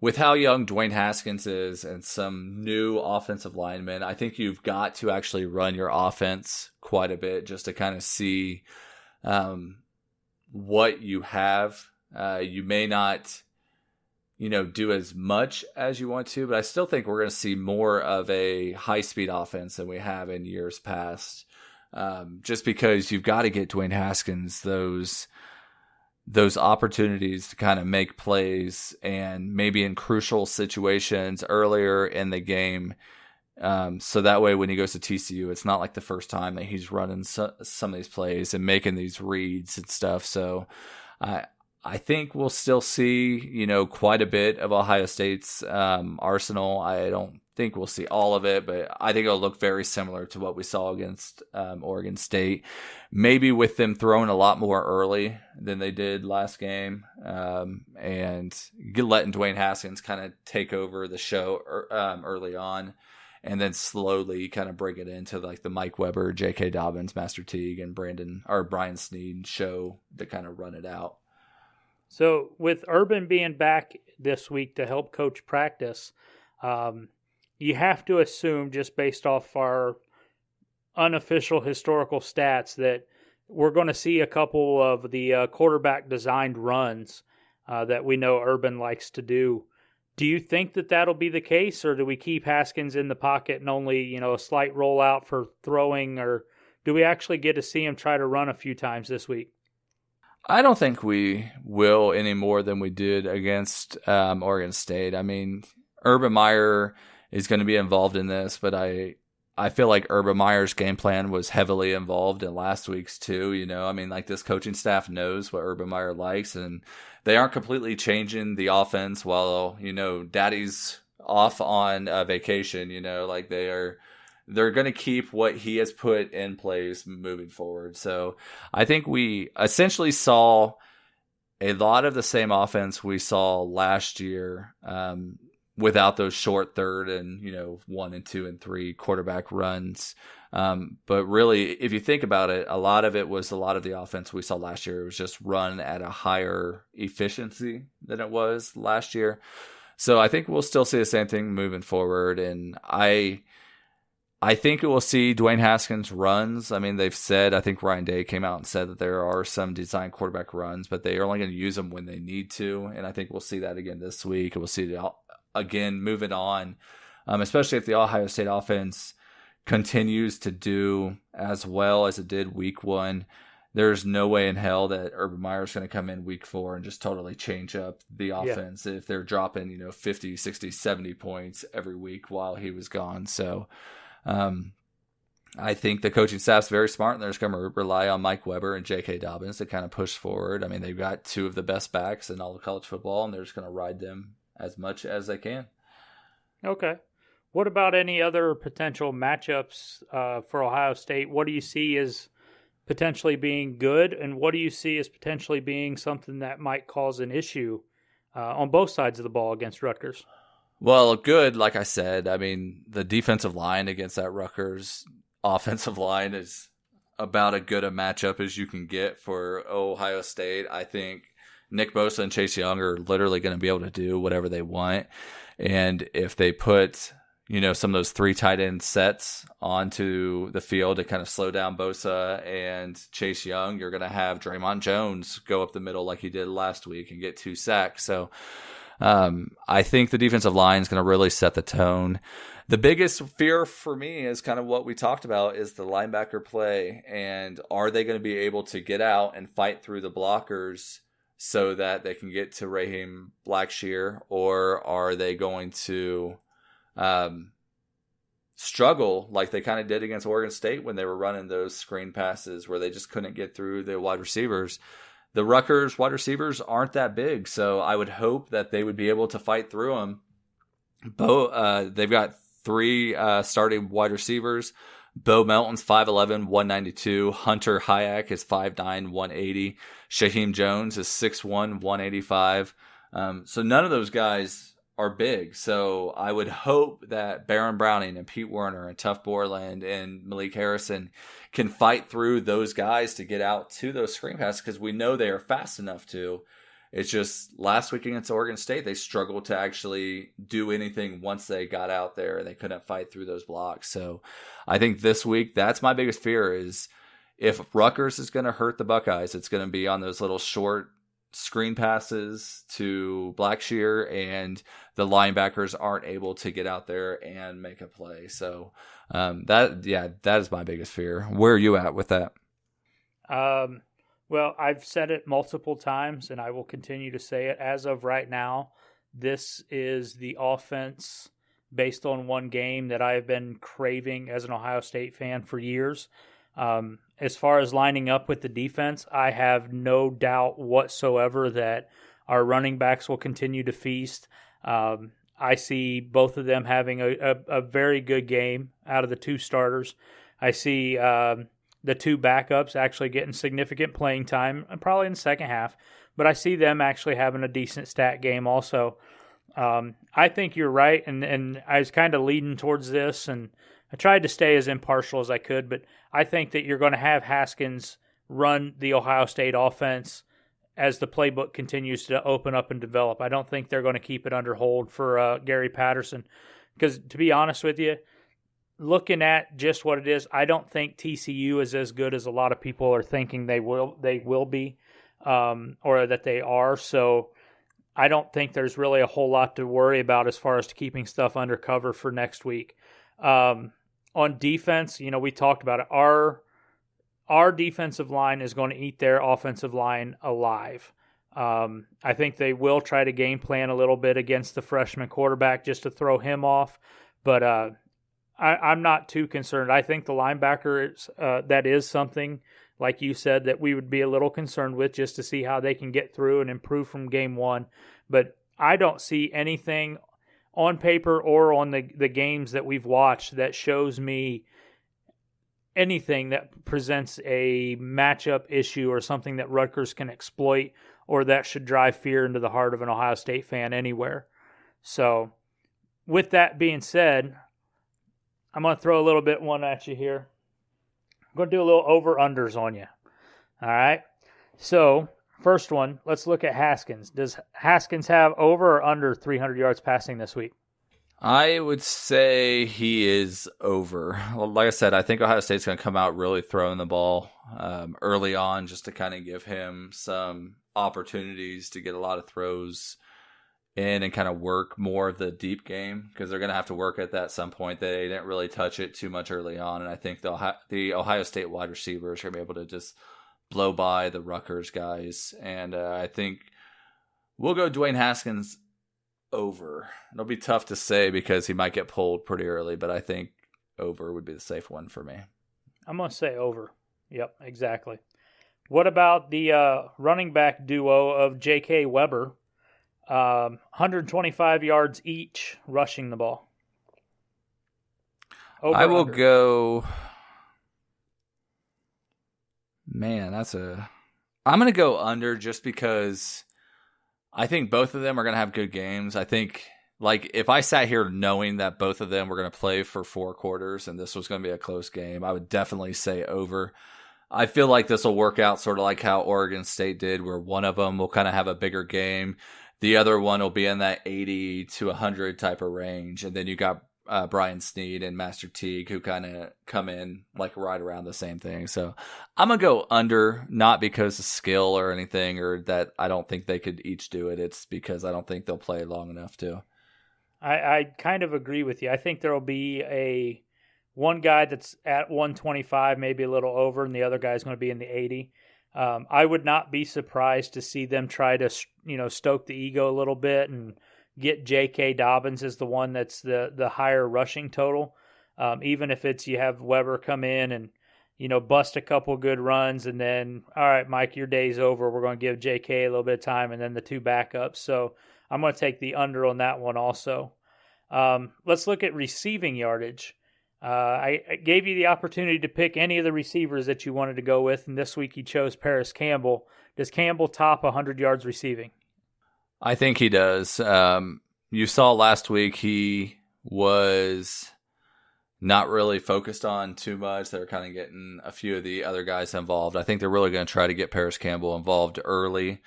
Speaker 3: with how young Dwayne Haskins is and some new offensive linemen, I think you've got to actually run your offense quite a bit just to kind of see what you have. You may not, do as much as you want to, but I still think we're going to see more of a high-speed offense than we have in years past. Just because you've got to get Dwayne Haskins those opportunities to kind of make plays, and maybe in crucial situations earlier in the game. So that way when he goes to TCU, it's not like the first time that he's running some of these plays and making these reads and stuff. So I think we'll still see, quite a bit of Ohio State's arsenal. I don't think we'll see all of it, but I think it'll look very similar to what we saw against Oregon State. Maybe with them throwing a lot more early than they did last game, and letting Dwayne Haskins kind of take over the show early on, and then slowly kind of bring it into like the Mike Weber, J.K. Dobbins, Master Teague, and Brian Snead show to kind of run it out.
Speaker 2: So with Urban being back this week to help coach practice, you have to assume, just based off our unofficial historical stats, that we're going to see a couple of the quarterback designed runs that we know Urban likes to do. Do you think that that'll be the case, or do we keep Haskins in the pocket and only, a slight rollout for throwing, or do we actually get to see him try to run a few times this week?
Speaker 3: I don't think we will any more than we did against Oregon State. I mean, Urban Meyer is going to be involved in this, but I feel like Urban Meyer's game plan was heavily involved in last week's too. I mean, like, this coaching staff knows what Urban Meyer likes, and they aren't completely changing the offense while, Daddy's off on vacation. Like, they're going to keep what he has put in place moving forward. So I think we essentially saw a lot of the same offense we saw last year, without those short third and, 1 and 2 and 3 quarterback runs. But really, if you think about it, a lot of the offense we saw last year. It was just run at a higher efficiency than it was last year. So I think we'll still see the same thing moving forward. And I think it will see Dwayne Haskins runs. I mean, they've said, I think Ryan Day came out and said that there are some design quarterback runs, but they are only going to use them when they need to. And I think we'll see that again this week. We'll see it again moving on, especially if the Ohio State offense continues to do as well as it did week 1. There's no way in hell that Urban Meyer is going to come in week 4 and just totally change up the offense if they're dropping, 50, 60, 70 points every week while he was gone. So I think the coaching staff's very smart, and they're just going to rely on Mike Weber and J.K. Dobbins to kind of push forward. I mean, they've got 2 of the best backs in all of college football, and they're just going to ride them as much as they can.
Speaker 2: Okay. What about any other potential matchups for Ohio State? What do you see as potentially being good, and what do you see as potentially being something that might cause an issue on both sides of the ball against Rutgers?
Speaker 3: Well, good, like I said, I mean, the defensive line against that Rutgers offensive line is about as good a matchup as you can get for Ohio State. I think Nick Bosa and Chase Young are literally going to be able to do whatever they want. And if they put, some of those 3 tight end sets onto the field to kind of slow down Bosa and Chase Young, you're going to have Draymond Jones go up the middle like he did last week and get 2 sacks. So I think the defensive line is going to really set the tone. The biggest fear for me is kind of what we talked about, is the linebacker play. And are they going to be able to get out and fight through the blockers so that they can get to Raheem Blackshear, or are they going to struggle like they kind of did against Oregon State when they were running those screen passes where they just couldn't get through the wide receivers? The Rutgers wide receivers aren't that big, so I would hope that they would be able to fight through them. They've got 3 starting wide receivers. Bo Melton's 5'11", 192. Hunter Hayek is 5'9", 180. Shaheem Jones is 6'1", 185. So none of those guys are big. So I would hope that Baron Browning and Pete Werner and Tuff Borland and Malik Harrison can fight through those guys to get out to those screen passes, because we know they are fast enough to. It's just last week against Oregon State, they struggled to actually do anything once they got out there, and they couldn't fight through those blocks. So I think this week, that's my biggest fear, is if Rutgers is going to hurt the Buckeyes, it's going to be on those little short screen passes to Blackshear, and the linebackers aren't able to get out there and make a play. So that is my biggest fear. Where are you at with that?
Speaker 2: Well, I've said it multiple times, and I will continue to say it. As of right now, this is the offense based on one game that I have been craving as an Ohio State fan for years. As far as lining up with the defense, I have no doubt whatsoever that our running backs will continue to feast. I see both of them having a very good game out of the 2 starters. I see the 2 backups actually getting significant playing time, probably in the second half, but I see them actually having a decent stat game also. I think you're right, and I was kind of leading towards this, and I tried to stay as impartial as I could, but I think that you're going to have Haskins run the Ohio State offense as the playbook continues to open up and develop. I don't think they're going to keep it under hold for Gary Patterson, because to be honest with you, looking at just what it is, I don't think TCU is as good as a lot of people are thinking they will be, or that they are. So I don't think there's really a whole lot to worry about as far as keeping stuff under cover for next week. On defense, we talked about it. Our defensive line is going to eat their offensive line alive. I think they will try to game plan a little bit against the freshman quarterback just to throw him off, but I'm not too concerned. I think the linebacker that is something, like you said, that we would be a little concerned with just to see how they can get through and improve from game one. But I don't see anything on paper or on the games that we've watched that shows me anything that presents a matchup issue or something that Rutgers can exploit or that should drive fear into the heart of an Ohio State fan anywhere. So with that being said, I'm going to throw a little bit one at you here. I'm going to do a little over-unders on you. All right? So, first one, let's look at Haskins. Does Haskins have over or under 300 yards passing this week?
Speaker 3: I would say he is over. Well, like I said, I think Ohio State's going to come out really throwing the ball early on just to kind of give him some opportunities to get a lot of throws in and kind of work more of the deep game because they're going to have to work at that at some point. They didn't really touch it too much early on, and I think the Ohio State wide receivers are going to be able to just blow by the Rutgers guys, and I think we'll go Dwayne Haskins over. It'll be tough to say because he might get pulled pretty early, but I think over would be the safe one for me.
Speaker 2: I'm going to say over. Yep, exactly. What about the running back duo of J.K. Weber? 125 yards each rushing the ball. Over
Speaker 3: I will
Speaker 2: under.
Speaker 3: go... Man, I'm going to go under just because I think both of them are going to have good games. I think, if I sat here knowing that both of them were going to play for 4 quarters and this was going to be a close game, I would definitely say over. I feel like this will work out sort of like how Oregon State did, where one of them will kind of have a bigger game. The other one will be in that 80 to 100 type of range. And then you got Brian Snead and Master Teague who kind of come in right around the same thing. So I'm going to go under, not because of skill or anything or that I don't think they could each do it. It's because I don't think they'll play long enough to.
Speaker 2: I kind of agree with you. I think there will be one guy that's at 125, maybe a little over, and the other guy's going to be in the 80. I would not be surprised to see them try to, stoke the ego a little bit and get J.K. Dobbins as the one that's the higher rushing total. Even if it's you have Weber come in and, bust a couple good runs and then, all right, Mike, your day's over. We're going to give J.K. a little bit of time and then the 2 backups. So I'm going to take the under on that one also. Let's look at receiving yardage. I gave you the opportunity to pick any of the receivers that you wanted to go with, and this week you chose Paris Campbell. Does Campbell top 100 yards receiving?
Speaker 3: I think he does. You saw last week he was not really focused on too much. They're kind of getting a few of the other guys involved. I think they're really going to try to get Paris Campbell involved early.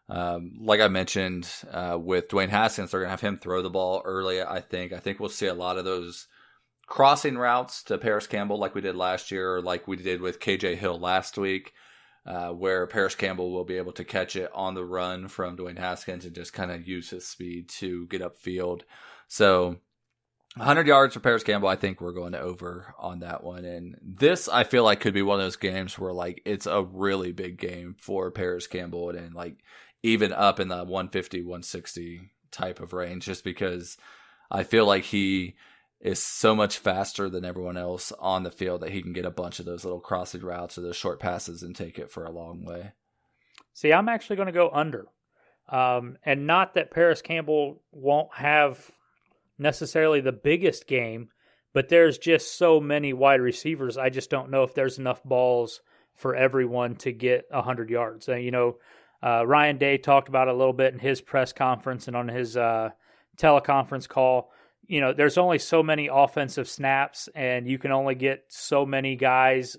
Speaker 3: Like I mentioned with Dwayne Haskins, they're going to have him throw the ball early, I think. I think we'll see a lot of those crossing routes to Paris Campbell like we did last year or like we did with KJ Hill last week, where Paris Campbell will be able to catch it on the run from Dwayne Haskins and just kind of use his speed to get upfield. So 100 yards for Paris Campbell, I think we're going over on that one. And this, I feel like, could be one of those games where it's a really big game for Paris Campbell and even up in the 150, 160 type of range, just because I feel like he is so much faster than everyone else on the field that he can get a bunch of those little crossing routes or those short passes and take it for a long way.
Speaker 2: See, I'm actually going to go under. And not that Paris Campbell won't have necessarily the biggest game, but there's just so many wide receivers. I just don't know if there's enough balls for everyone to get 100 yards. Ryan Day talked about it a little bit in his press conference and on his teleconference call. There's only so many offensive snaps, and you can only get so many guys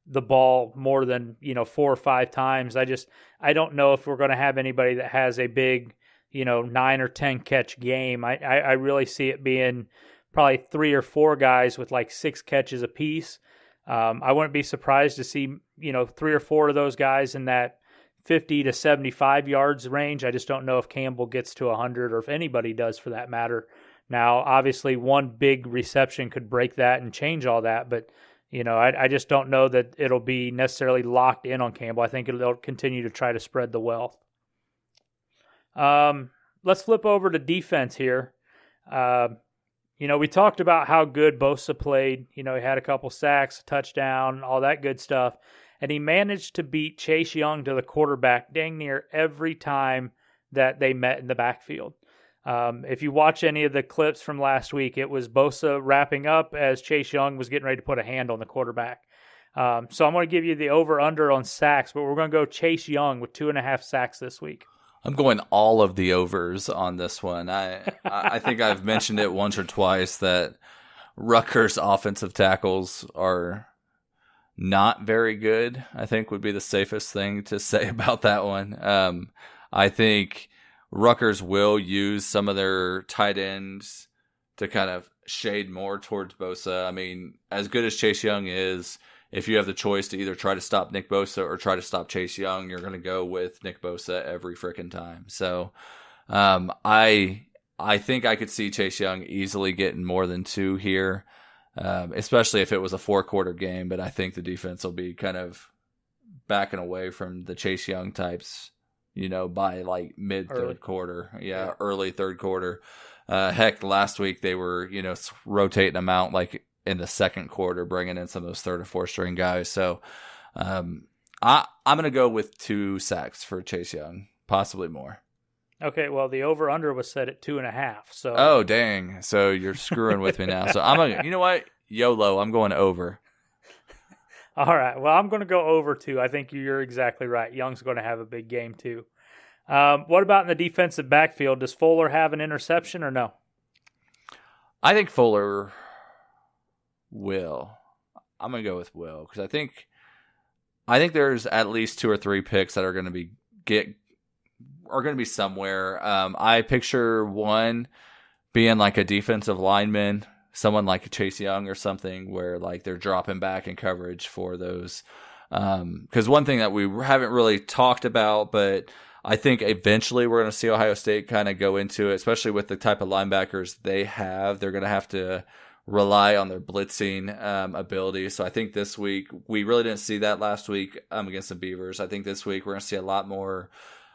Speaker 2: the ball more than, 4 or 5 times. I don't know if we're going to have anybody that has a big, 9 or 10 catch game. I really see it being probably 3 or 4 guys with 6 catches apiece. I wouldn't be surprised to see, 3 or 4 of those guys in that 50 to 75 yards range. I just don't know if Campbell gets to 100 or if anybody does for that matter. Now, obviously, one big reception could break that and change all that, but I just don't know that it'll be necessarily locked in on Campbell. I think they'll continue to try to spread the wealth. Let's flip over to defense here. We talked about how good Bosa played. He had a couple sacks, a touchdown, all that good stuff. And he managed to beat Chase Young to the quarterback dang near every time that they met in the backfield. If you watch any of the clips from last week, it was Bosa wrapping up as Chase Young was getting ready to put a hand on the quarterback. So I'm going to give you the over-under on sacks, but we're going to go Chase Young with 2.5 sacks this week.
Speaker 3: I'm going all of the overs on this one. I think I've mentioned it once or twice that Rutgers offensive tackles are not very good, I think would be the safest thing to say about that one. I think Rutgers will use some of their tight ends to kind of shade more towards Bosa. I mean, as good as Chase Young is, if you have the choice to either try to stop Nick Bosa or try to stop Chase Young, you're going to go with Nick Bosa every freaking time. So I think I could see Chase Young easily getting more than 2 here, especially if it was a 4-quarter game. But I think the defense will be kind of backing away from the Chase Young types, by like mid-third quarter. Yeah, early third quarter. Heck, last week they were, rotating them out like in the second quarter, bringing in some of those 3rd or 4th string guys. So I'm going to go with 2 sacks for Chase Young, possibly more.
Speaker 2: Okay, well, the over-under was set at 2.5. So.
Speaker 3: Oh, dang. So you're screwing with me now. So you know what? YOLO, I'm going over.
Speaker 2: All right. Well, I'm going to go over 2. I think you're exactly right. Young's going to have a big game too. What about in the defensive backfield? Does Fuller have an interception or no?
Speaker 3: I think Fuller will. I'm going to go with will because I think there's at least 2 or 3 picks that are going to be somewhere. I picture one being like a defensive lineman, someone like a Chase Young or something, where like they're dropping back in coverage for those. Because one thing that we haven't really talked about, but I think eventually we're going to see Ohio State kind of go into it, especially with the type of linebackers they have. They're going to have to rely on their blitzing ability. So I think this week, we really didn't see that last week against the Beavers. I think this week we're going to see a lot more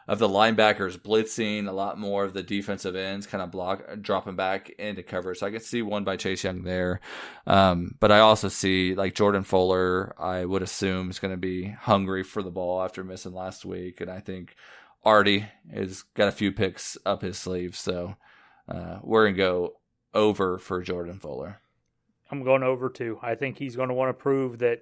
Speaker 3: of the linebackers blitzing, a lot more of the defensive ends kind of dropping back into coverage. So I could see one by Chase Young there. But I also see like Jordan Fuller, I would assume is going to be hungry for the ball after missing last week. And I think Artie has got a few picks up his sleeve. So we're going to go over for Jordan Fuller.
Speaker 2: I'm going over 2. I think he's going to want to prove that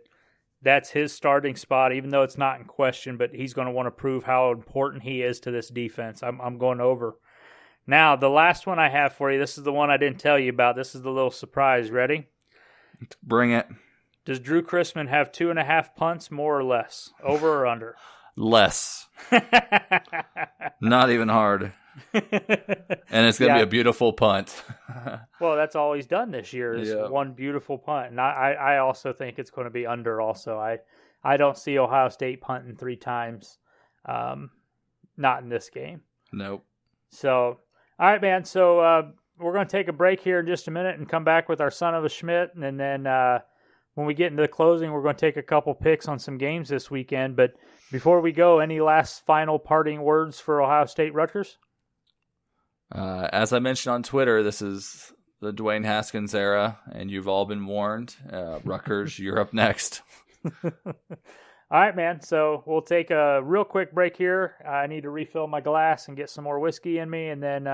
Speaker 2: that's his starting spot, even though it's not in question, but he's going to want to prove how important he is to this defense. I'm going over. Now, the last one I have for you, this is the one I didn't tell you about. This is the little surprise. Ready?
Speaker 3: Bring it.
Speaker 2: Does Drew Chrisman have 2.5 punts, more or less? Over or under?
Speaker 3: Less. Not even hard. And it's going to be a beautiful punt.
Speaker 2: Well, that's all he's done this year is one beautiful punt. And I also think it's going to be under also. I don't see Ohio State punting 3 times. Not in this game.
Speaker 3: Nope.
Speaker 2: So, all right, man. So we're going to take a break here in just a minute and come back with our Son of a Schmidt. And then when we get into the closing, we're going to take a couple picks on some games this weekend. But before we go, any last final parting words for Ohio State Rutgers?
Speaker 3: As I mentioned on Twitter, this is the Dwayne Haskins era, and you've all been warned. Rutgers, you're up next.
Speaker 2: All right, man. So we'll take a real quick break here. I need to refill my glass and get some more whiskey in me, and then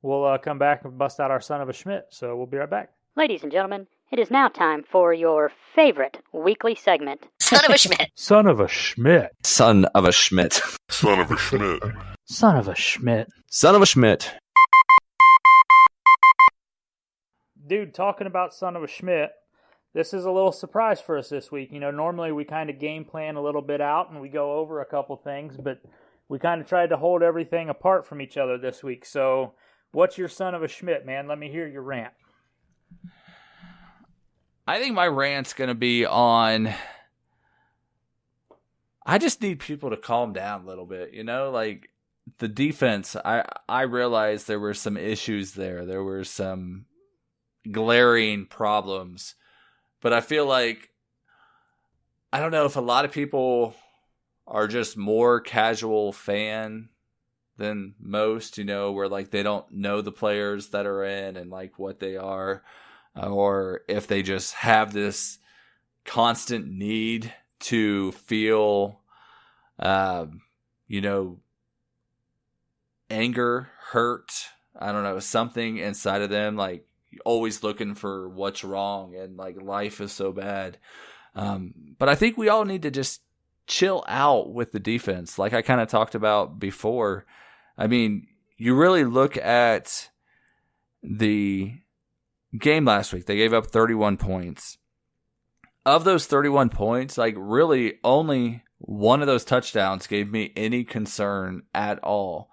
Speaker 2: we'll come back and bust out our Son of a Schmidt. So we'll be right back.
Speaker 4: Ladies and gentlemen, it is now time for your favorite weekly segment.
Speaker 5: Son of a Schmidt.
Speaker 2: Son of a Schmidt.
Speaker 3: Son of a Schmidt.
Speaker 6: Son of a Schmidt.
Speaker 2: Son of a Schmidt.
Speaker 3: Son of a Schmidt.
Speaker 2: Dude, talking about Son of a Schmidt, this is a little surprise for us this week. Normally we kind of game plan a little bit out and we go over a couple things, but we kind of tried to hold everything apart from each other this week. So what's your Son of a Schmidt, man? Let me hear your rant.
Speaker 3: I think my rant's going to be on... I just need people to calm down a little bit, like the defense. I realized there were some issues there. There were some glaring problems, but I feel like, I don't know if a lot of people are just more casual fan than most, where like they don't know the players that are in and like what they are, or if they just have this constant need to feel, anger, hurt, I don't know, something inside of them, like always looking for what's wrong and like life is so bad. But I think we all need to just chill out with the defense. Like I kind of talked about before. I mean, you really look at the game last week, they gave up 31 points. Of those 31 points, like really only one of those touchdowns gave me any concern at all.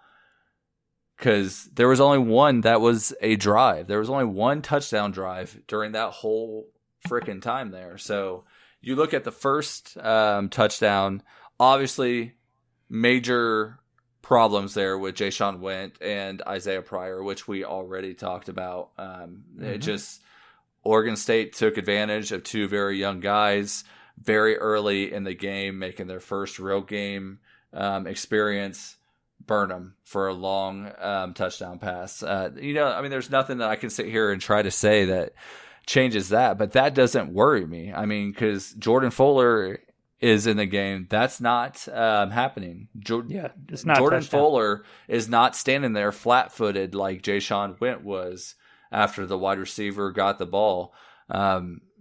Speaker 3: Because there was only one that was a drive. There was only one touchdown drive during that whole freaking time there. So you look at the first touchdown, obviously major problems there with Ja'Shawn Went and Isaiah Pryor, which we already talked about. It just, Oregon State took advantage of two very young guys very early in the game, making their first real game experience, burn them for a long touchdown pass. There's nothing that I can sit here and try to say that changes that, but that doesn't worry me. I mean, because Jordan Fuller is in the game. That's not happening.
Speaker 2: It's not
Speaker 3: Jordan
Speaker 2: touchdown.
Speaker 3: Fuller is not standing there flat-footed like Ja'Shawn Went was after the wide receiver got the ball.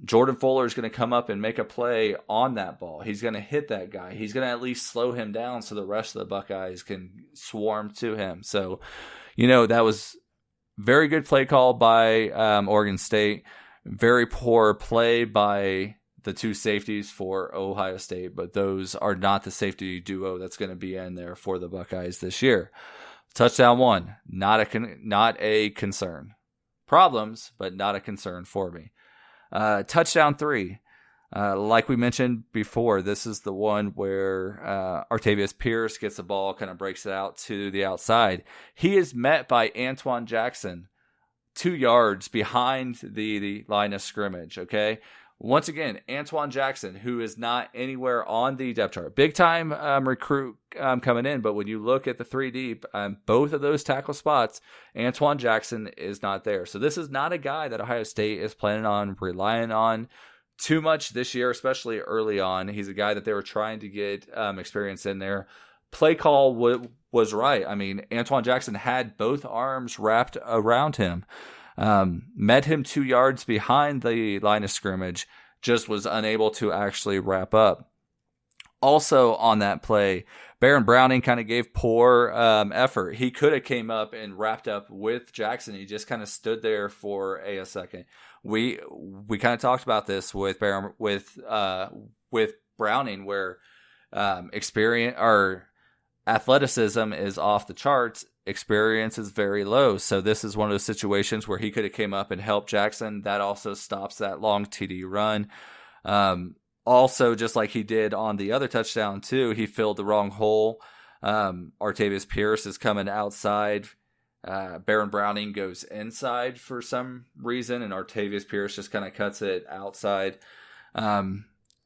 Speaker 3: Jordan Fuller is going to come up and make a play on that ball. He's going to hit that guy. He's going to at least slow him down so the rest of the Buckeyes can swarm to him. So, that was very good play call by Oregon State. Very poor play by the two safeties for Ohio State, but those are not the safety duo that's going to be in there for the Buckeyes this year. Touchdown one, not a concern. Problems, but not a concern for me. Touchdown three, like we mentioned before, this is the one where Artavius Pierce gets the ball, kind of breaks it out to the outside. He is met by Antoine Jackson 2 yards behind the line of scrimmage, okay? Once again, Antoine Jackson, who is not anywhere on the depth chart. Big time recruit coming in, but when you look at the 3 deep, both of those tackle spots, Antoine Jackson is not there. So this is not a guy that Ohio State is planning on relying on too much this year, especially early on. He's a guy that they were trying to get experience in there. Play call was right. I mean, Antoine Jackson had both arms wrapped around him. Met him 2 yards behind the line of scrimmage, just was unable to actually wrap up. Also on that play, Baron Browning kind of gave poor effort. He could have came up and wrapped up with Jackson. He just kind of stood there for a second. We kind of talked about this with Browning, where experience or athleticism is off the charts. Experience is very low. So this is one of those situations where he could have came up and helped Jackson. That also stops that long TD run. Also, just like he did on the other touchdown too, he filled the wrong hole. Artavius Pierce is coming outside. Baron Browning goes inside for some reason, and Artavius Pierce just kind of cuts it outside.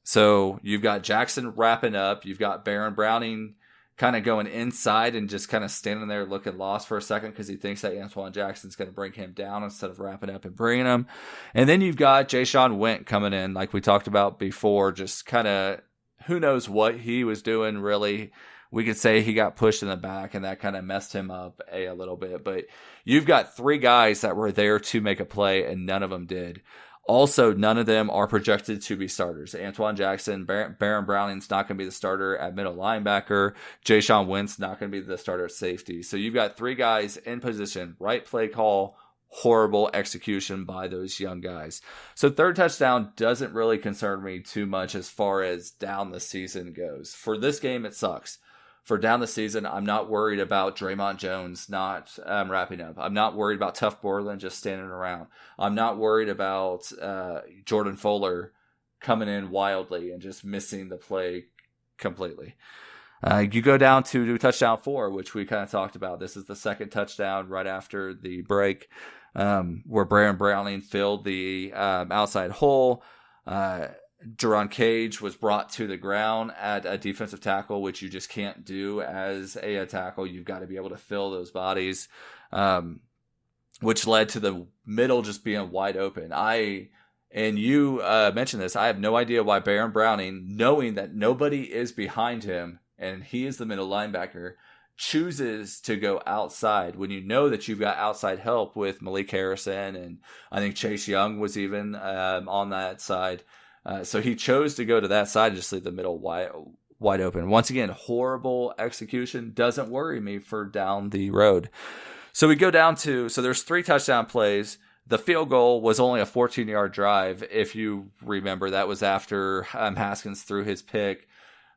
Speaker 3: So you've got Jackson wrapping up. You've got Baron Browning kind of going inside and just kind of standing there looking lost for a second because he thinks that Antoine Jackson's going to bring him down instead of wrapping up and bringing him. And then you've got Ja'Shawn Went coming in, like we talked about before, just kind of who knows what he was doing really. We could say he got pushed in the back and that kind of messed him up a little bit. But you've got 3 guys that were there to make a play and none of them did. Also, none of them are projected to be starters. Antoine Jackson, Baron Browning's not going to be the starter at middle linebacker. Ja'Shawn Wentz not going to be the starter at safety. So you've got 3 guys in position, right play call, horrible execution by those young guys. So third touchdown doesn't really concern me too much as far as down the season goes. For this game, it sucks. For down the season, I'm not worried about Draymond Jones not wrapping up. I'm not worried about Tuff Borland just standing around. I'm not worried about Jordan Fuller coming in wildly and just missing the play completely. You go down to touchdown 4, which we kind of talked about. This is the second touchdown right after the break, where Baron Browning filled the outside hole. Jerron Cage was brought to the ground at a defensive tackle, which you just can't do as a tackle. You've got to be able to fill those bodies, which led to the middle just being wide open. And you mentioned this. I have no idea why Baron Browning, knowing that nobody is behind him and he is the middle linebacker, chooses to go outside when you know that you've got outside help with Malik Harrison, and I think Chase Young was even on that side. So he chose to go to that side and just leave the middle wide open. Once again, horrible execution. Doesn't worry me for down the road. So we go down to, so there's 3 touchdown plays. The field goal was only a 14-yard drive. If you remember, that was after Haskins threw his pick.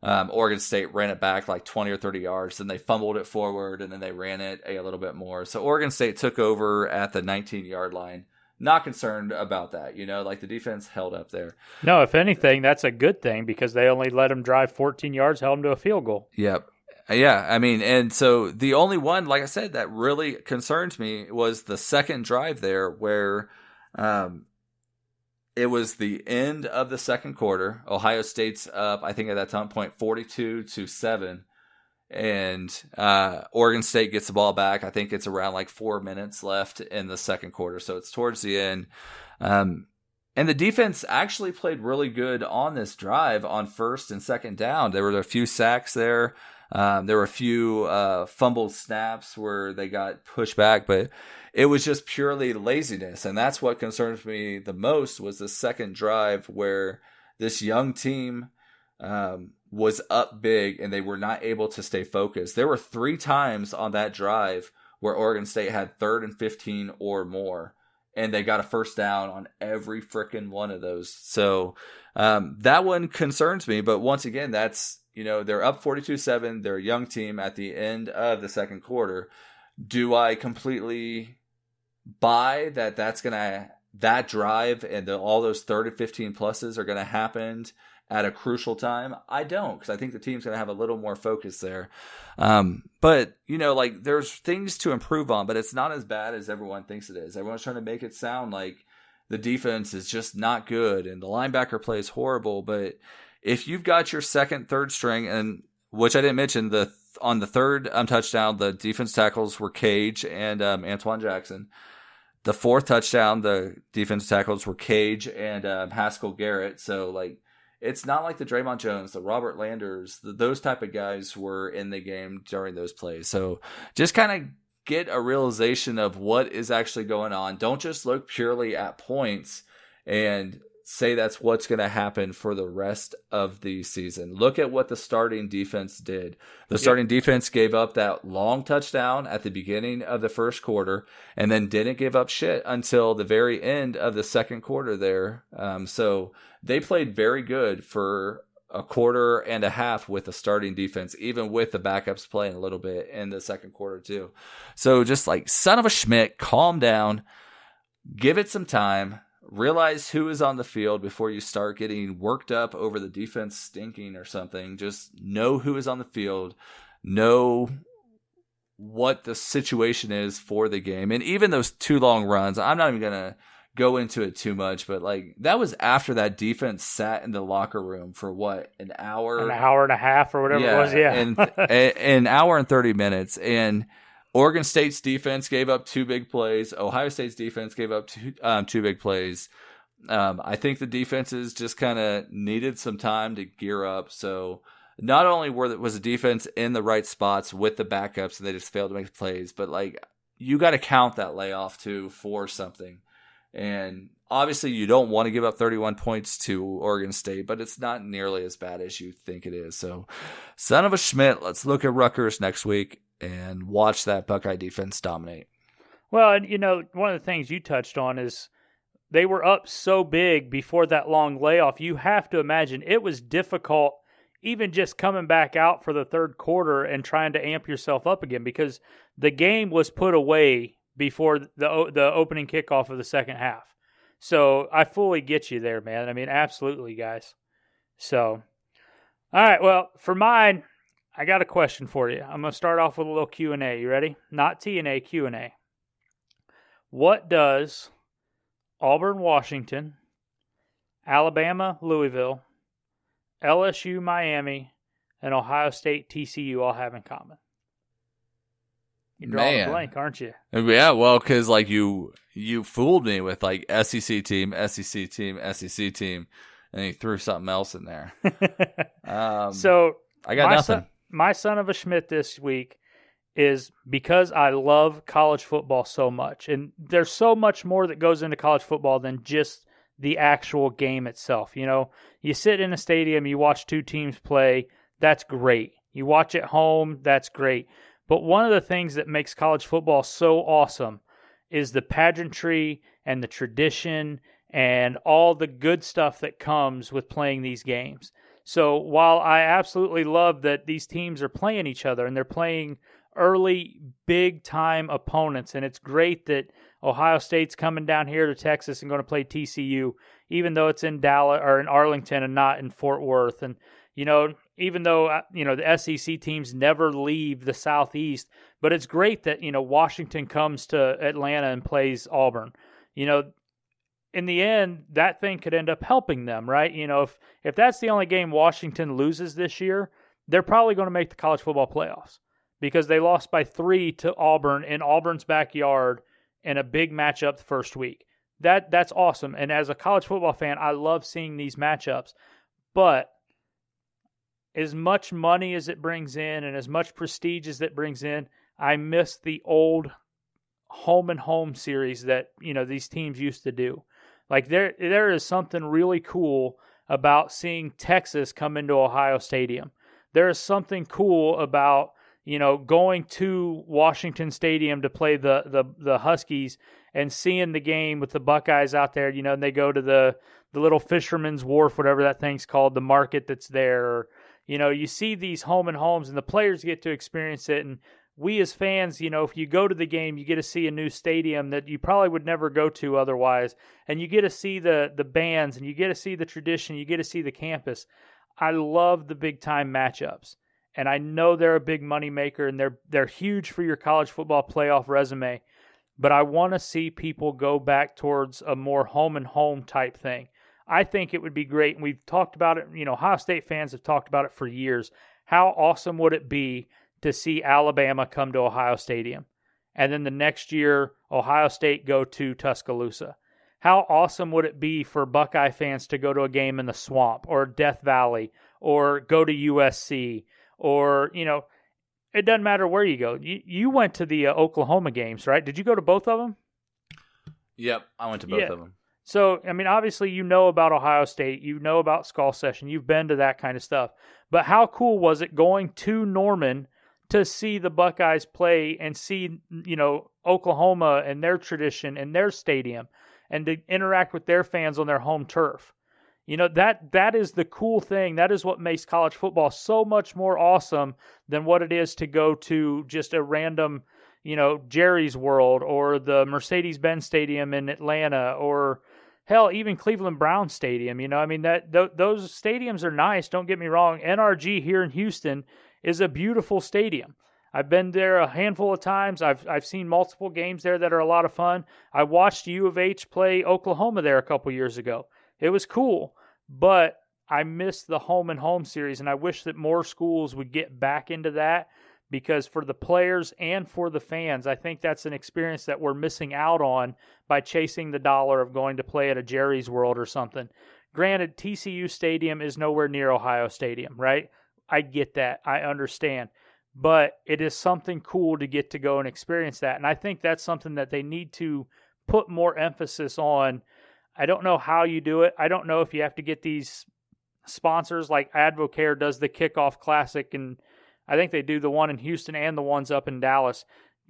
Speaker 3: Oregon State ran it back like 20 or 30 yards. Then they fumbled it forward, and then they ran it a little bit more. So Oregon State took over at the 19-yard line. Not concerned about that. Like the defense held up there.
Speaker 2: No, if anything, that's a good thing because they only let them drive 14 yards, held them to a field goal.
Speaker 3: Yep. Yeah, I mean, and so the only one, like I said, that really concerns me was the second drive there where it was the end of the second quarter. Ohio State's up, I think at that time point, 42-7. And Oregon State gets the ball back. I think it's around like 4 minutes left in the second quarter. So it's towards the end. And the defense actually played really good on this drive on first and second down. There were a few sacks there. There were a few fumbled snaps where they got pushed back, but it was just purely laziness. And that's what concerns me the most was the second drive where this young team was up big and they were not able to stay focused. There were 3 times on that drive where Oregon State had 3rd and 15 or more, and they got a first down on every frickin' one of those. So that one concerns me. But once again, that's, they're up 42-7. They're a young team at the end of the second quarter. Do I completely buy that that drive and all those 3rd and 15 pluses are going to happen at a crucial time? I don't, because I think the team's going to have a little more focus there. But, there's things to improve on, but it's not as bad as everyone thinks it is. Everyone's trying to make it sound like the defense is just not good and the linebacker play is horrible. But if you've got your second, third string, and which I didn't mention, on the third touchdown, the defense tackles were Cage and Antoine Jackson. The 4th touchdown, the defense tackles were Cage and Haskell Garrett. So, it's not like the Draymond Jones, the Robert Landers, those type of guys were in the game during those plays. So just kind of get a realization of what is actually going on. Don't just look purely at points and say that's what's going to happen for the rest of the season. Look at what the starting defense did. The starting defense gave up that long touchdown at the beginning of the first quarter and then didn't give up shit until the very end of the second quarter there. So they played very good for a quarter and a half with the starting defense, even with the backups playing a little bit in the second quarter too. So just son of a Schmidt, calm down, give it some time. Realize who is on the field before you start getting worked up over the defense stinking or something. Just know who is on the field. Know what the situation is for the game. And even those 2 long runs, I'm not even going to go into it too much, but that was after that defense sat in the locker room for an hour?
Speaker 2: An hour and a half or whatever it was, yeah.
Speaker 3: And an hour and 30 minutes. And Oregon State's defense gave up 2 big plays. Ohio State's defense gave up two big plays. I think the defenses just kind of needed some time to gear up. So not only was the defense in the right spots with the backups and they just failed to make plays, but you got to count that layoff too for something. And obviously you don't want to give up 31 points to Oregon State, but it's not nearly as bad as you think it is. So son of a Schmidt, let's look at Rutgers next week and watch that Buckeye defense dominate.
Speaker 2: Well, and one of the things you touched on is they were up so big before that long layoff. You have to imagine it was difficult even just coming back out for the third quarter and trying to amp yourself up again because the game was put away before the opening kickoff of the second half. So I fully get you there, man. I mean, absolutely, guys. So All right, well, for mine, I got a question for you. I'm going to start off with a little Q&A. You ready? Not T&A, Q&A. What does Auburn, Washington, Alabama, Louisville, LSU, Miami, and Ohio State, TCU all have in common? You're drawing a blank, aren't you?
Speaker 3: Yeah, well, because like you fooled me with like SEC team, SEC team, SEC team, and you threw something else in there.
Speaker 2: So
Speaker 3: I got nothing.
Speaker 2: My son of a Schmidt this week is because I love college football so much, and there's so much more that goes into college football than just the actual game itself. You know, you sit in a stadium, you watch two teams play, that's great. You watch at home, that's great. But one of the things that makes college football so awesome is the pageantry and the tradition and all the good stuff that comes with playing these games. So while I absolutely love that these teams are playing each other and they're playing early, big-time opponents, and it's great that Ohio State's coming down here to Texas and going to play TCU, even though it's in Dallas or in Arlington and not in Fort Worth. And you know, even though, you know, the SEC teams never leave the Southeast, but it's great that, you know, Washington comes to Atlanta and plays Auburn. You know, in the end, that thing could end up helping them, right? You know, if that's the only game Washington loses this year, they're probably going to make the college football playoffs because they lost by 3 to Auburn in Auburn's backyard in a big matchup the first week. That's awesome. And as a college football fan, I love seeing these matchups. But as much money as it brings in and as much prestige as it brings in, I miss the old home and home series that, you know, these teams used to do. Like there is something really cool about seeing Texas come into Ohio Stadium. There is something cool about, you know, going to Washington Stadium to play the Huskies and seeing the game with the Buckeyes out there, you know, and they go to the little Fisherman's Wharf, whatever that thing's called, the market that's there. Or, you know, you see these home and homes and the players get to experience it. And we as fans, you know, if you go to the game, you get to see a new stadium that you probably would never go to otherwise. And you get to see the bands and you get to see the tradition, you get to see the campus. I love the big time matchups. And I know they're a big money maker and they're huge for your college football playoff resume. But I want to see people go back towards a more home and home type thing. I think it would be great, and we've talked about it, you know, Ohio State fans have talked about it for years. How awesome would it be to see Alabama come to Ohio Stadium? And then the next year, Ohio State go to Tuscaloosa. How awesome would it be for Buckeye fans to go to a game in the Swamp or Death Valley or go to USC or, you know, it doesn't matter where you go. You went to the Oklahoma games, right? Did you go to both of them?
Speaker 3: Yep, I went to both of them.
Speaker 2: So, I mean, obviously you know about Ohio State, you know about Skull Session, you've been to that kind of stuff. But how cool was it going to Norman to see the Buckeyes play and see, you know, Oklahoma and their tradition and their stadium and to interact with their fans on their home turf? You know, that is the cool thing. That is what makes college football so much more awesome than what it is to go to just a random, you know, Jerry's World or the Mercedes-Benz Stadium in Atlanta or hell, even Cleveland Browns Stadium. You know, I mean, those stadiums are nice. Don't get me wrong. NRG here in Houston is a beautiful stadium. I've been there a handful of times. I've seen multiple games there that are a lot of fun. I watched U of H play Oklahoma there a couple years ago. It was cool, but I miss the home and home series, and I wish that more schools would get back into that because for the players and for the fans, I think that's an experience that we're missing out on by chasing the dollar of going to play at a Jerry's World or something. Granted, TCU Stadium is nowhere near Ohio Stadium, right? I get that. I understand. But it is something cool to get to go and experience that, and I think that's something that they need to put more emphasis on. I don't know how you do it. I don't know if you have to get these sponsors like Advocare does the Kickoff Classic, and I think they do the one in Houston and the ones up in Dallas.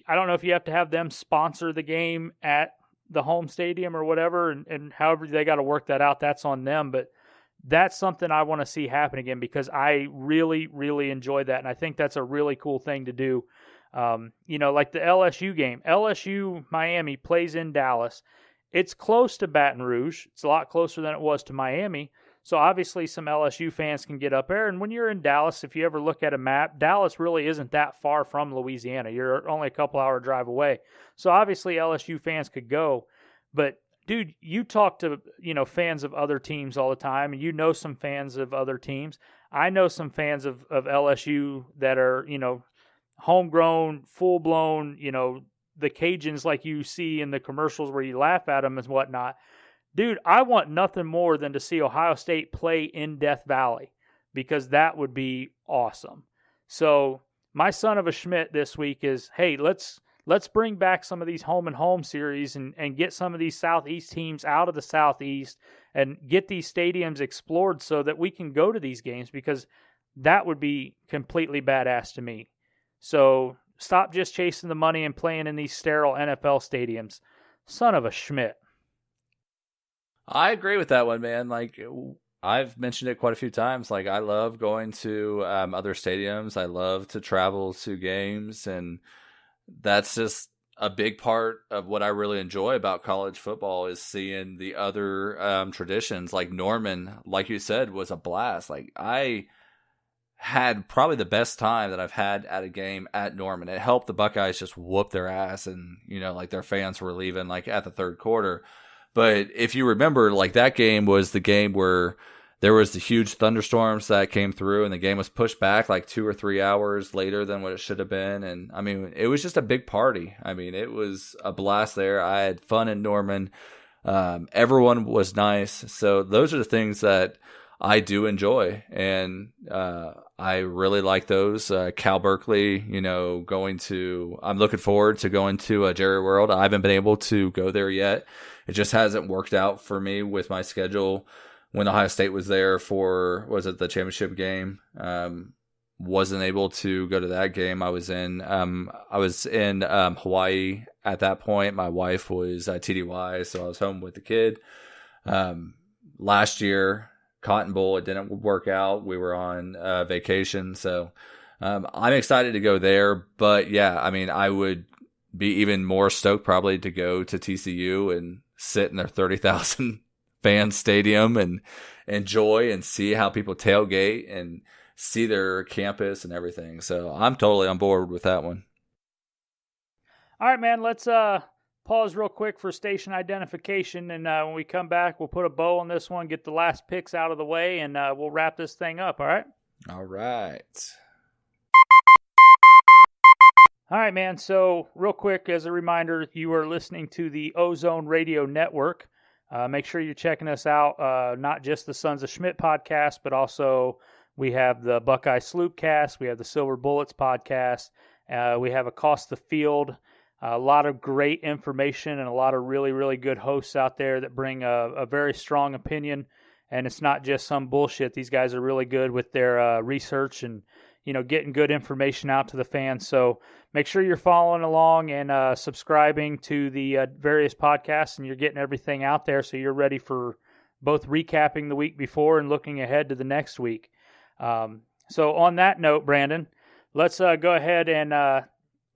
Speaker 2: I don't know if you have to have them sponsor the game at the home stadium or whatever, and however they got to work that out, that's on them. But that's something I want to see happen again because I really, really enjoy that, and I think that's a really cool thing to do. You know, like the LSU game. LSU Miami plays in Dallas. It's close to Baton Rouge. It's a lot closer than it was to Miami. So obviously some LSU fans can get up there. And when you're in Dallas, if you ever look at a map, Dallas really isn't that far from Louisiana. You're only a couple-hour drive away. So obviously LSU fans could go. But, dude, you talk to, fans of other teams all the time, and you know some fans of other teams. I know some fans of LSU that are, homegrown, full-blown, the Cajuns like you see in the commercials where you laugh at them and whatnot. Dude, I want nothing more than to see Ohio State play in Death Valley, because that would be awesome. So my son of a Schmidt this week is, hey, let's bring back some of these home and home series and get some of these Southeast teams out of the Southeast and get these stadiums explored so that we can go to these games, because that would be completely badass to me. So stop just chasing the money and playing in these sterile NFL stadiums. Son of a Schmidt.
Speaker 3: I agree with that one, man. Like, I've mentioned it quite a few times. Like, I love going to other stadiums. I love to travel to games, and that's just a big part of what I really enjoy about college football is seeing the other traditions. Like Norman, like you said, was a blast. Like, I had probably the best time that I've had at a game at Norman. It helped the Buckeyes just whoop their ass, and, like their fans were leaving like at the third quarter. But if you remember, like that game was the game where there was the huge thunderstorms that came through, and the game was pushed back like 2 or 3 hours later than what it should have been. And I mean, it was just a big party. I mean, it was a blast there. I had fun in Norman. Everyone was nice. So those are the things that I do enjoy. And I really like those. Cal Berkeley, I'm looking forward to going to Jerry World. I haven't been able to go there yet. It just hasn't worked out for me with my schedule. When Ohio State was there for, was it the championship game? Wasn't able to go to that game. I was in Hawaii at that point. My wife was TDY, so I was home with the kid. Last year, Cotton Bowl, it didn't work out. We were on vacation, so I'm excited to go there. But yeah, I mean, I would be even more stoked probably to go to TCU and sit in their 30,000 fan stadium and enjoy and see how people tailgate and see their campus and everything. So I'm totally on board with that one.
Speaker 2: All right, man, let's pause real quick for station identification, and when we come back, we'll put a bow on this one, get the last picks out of the way, and we'll wrap this thing up, all right?
Speaker 3: All right.
Speaker 2: All right, man, so real quick, as a reminder, you are listening to the Ozone Radio Network. Make sure you're checking us out, not just the Sons of Schmidt podcast, but also we have the Buckeye Sloopcast, we have the Silver Bullets podcast, we have Across the Field, a lot of great information and a lot of really, really good hosts out there that bring a very strong opinion, and it's not just some bullshit. These guys are really good with their research and, getting good information out to the fans. So make sure you're following along and subscribing to the various podcasts, and you're getting everything out there so you're ready for both recapping the week before and looking ahead to the next week. So on that note, Brandon, let's go ahead and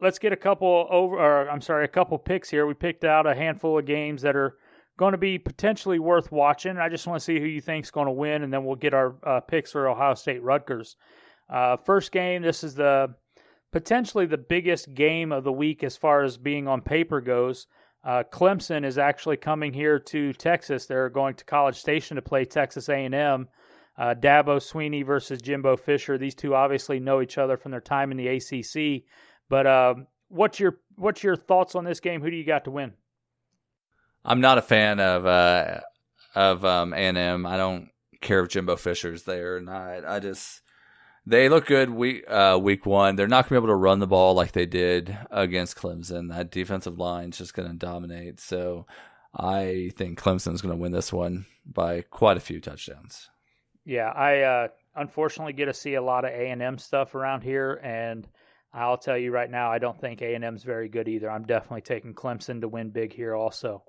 Speaker 2: let's get a couple picks here. We picked out a handful of games that are going to be potentially worth watching. I just want to see who you think's going to win, and then we'll get our picks for Ohio State Rutgers. First game, this is potentially the biggest game of the week as far as being on paper goes. Clemson is actually coming here to Texas. They're going to College Station to play Texas A&M. Dabo Swinney versus Jimbo Fisher. These two obviously know each other from their time in the ACC. But what's your thoughts on this game? Who do you got to win?
Speaker 3: I'm not a fan of A&M. I don't care if Jimbo Fisher's there or not. They look good week one. They're not going to be able to run the ball like they did against Clemson. That defensive line's just going to dominate. So I think Clemson's going to win this one by quite a few touchdowns.
Speaker 2: Yeah, I unfortunately get to see a lot of A&M stuff around here, and I'll tell you right now, I don't think A&M's very good either. I'm definitely taking Clemson to win big here also.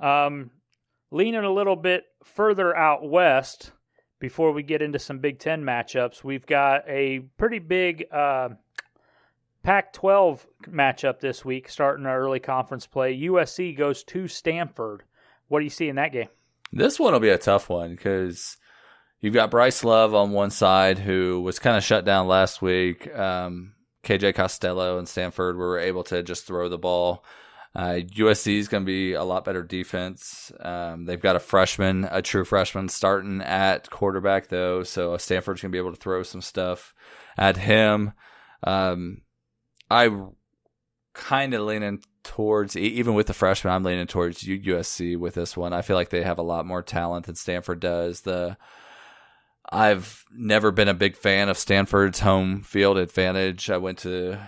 Speaker 2: Leaning a little bit further out west, before we get into some Big Ten matchups, we've got a pretty big Pac-12 matchup this week, starting our early conference play. USC goes to Stanford. What do you see in that game?
Speaker 3: This one will be a tough one because you've got Bryce Love on one side, who was kind of shut down last week. KJ Costello and Stanford were able to just throw the ball. USC is going to be a lot better defense. They've got a true freshman starting at quarterback, though, so Stanford's going to be able to throw some stuff at him. I kind of leaning towards, even with the freshman, I'm leaning towards USC with this one. I feel like they have a lot more talent than Stanford does. I've never been a big fan of Stanford's home field advantage. I went to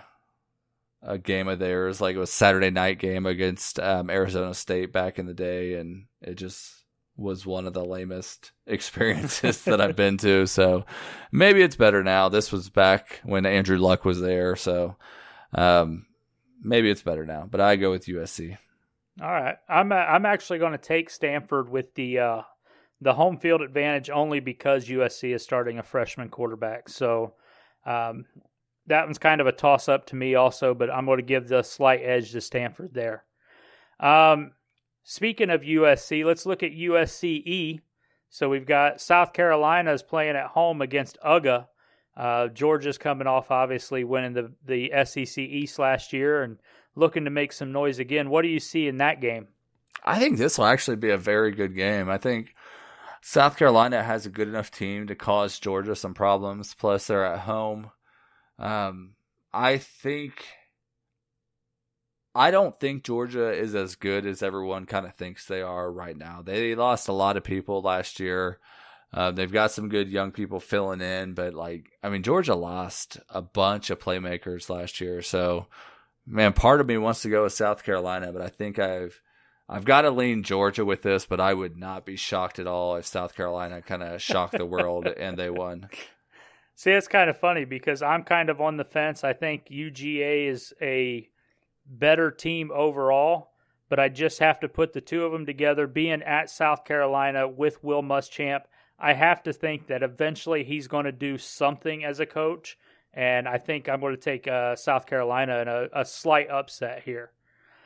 Speaker 3: a game of theirs, like it was a Saturday night game against Arizona State back in the day, and it just was one of the lamest experiences that I've been to. So maybe it's better now. This was back when Andrew Luck was there, so maybe it's better now. But I go with USC.
Speaker 2: All right, I'm actually going to take Stanford with the home field advantage only because USC is starting a freshman quarterback. So that one's kind of a toss-up to me also, but I'm going to give the slight edge to Stanford there. Speaking of USC, let's look at USCE. So we've got South Carolina is playing at home against UGA. Georgia's coming off, obviously, winning the SEC East last year and looking to make some noise again. What do you see in that game?
Speaker 3: I think this will actually be a very good game. I think South Carolina has a good enough team to cause Georgia some problems, plus they're at home. I don't think Georgia is as good as everyone kind of thinks they are right now. They lost a lot of people last year. They've got some good young people filling in, but Georgia lost a bunch of playmakers last year. So, man, part of me wants to go with South Carolina, but I think I've got to lean Georgia with this, but I would not be shocked at all if South Carolina kind of shocked the world and they won.
Speaker 2: See, it's kind of funny because I'm kind of on the fence. I think UGA is a better team overall, but I just have to put the two of them together. Being at South Carolina with Will Muschamp, I have to think that eventually he's going to do something as a coach, and I think I'm going to take South Carolina in a slight upset here.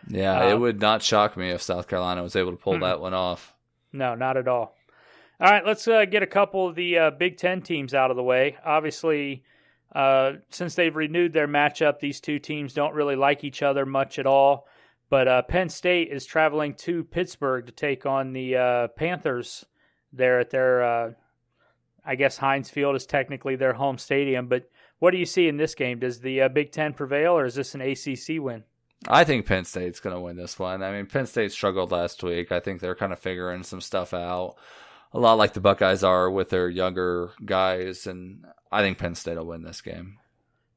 Speaker 3: Yeah, it would not shock me if South Carolina was able to pull that one off.
Speaker 2: No, not at all. All right, let's get a couple of the Big Ten teams out of the way. Obviously, since they've renewed their matchup, these two teams don't really like each other much at all. But Penn State is traveling to Pittsburgh to take on the Panthers there at their, I guess Heinz Field is technically their home stadium. But what do you see in this game? Does the Big Ten prevail, or is this an ACC win?
Speaker 3: I think Penn State's going to win this one. Penn State struggled last week. I think they're kind of figuring some stuff out, a lot like the Buckeyes are with their younger guys, and I think Penn State will win this game.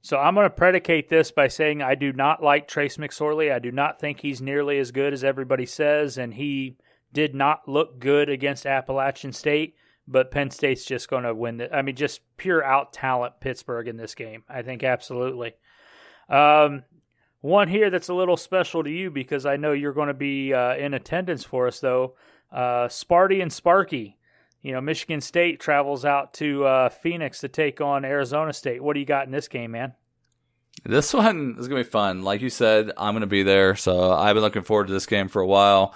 Speaker 2: So I'm going to predicate this by saying I do not like Trace McSorley. I do not think he's nearly as good as everybody says, and he did not look good against Appalachian State, but Penn State's just going to win just pure out-talent Pittsburgh in this game. I think absolutely. One here that's a little special to you because I know you're going to be in attendance for us, though. Sparty and Sparky. Michigan State travels out to Phoenix to take on Arizona State. What do you got in this game, man?
Speaker 3: This one is going to be fun. Like you said, I'm going to be there, so I've been looking forward to this game for a while.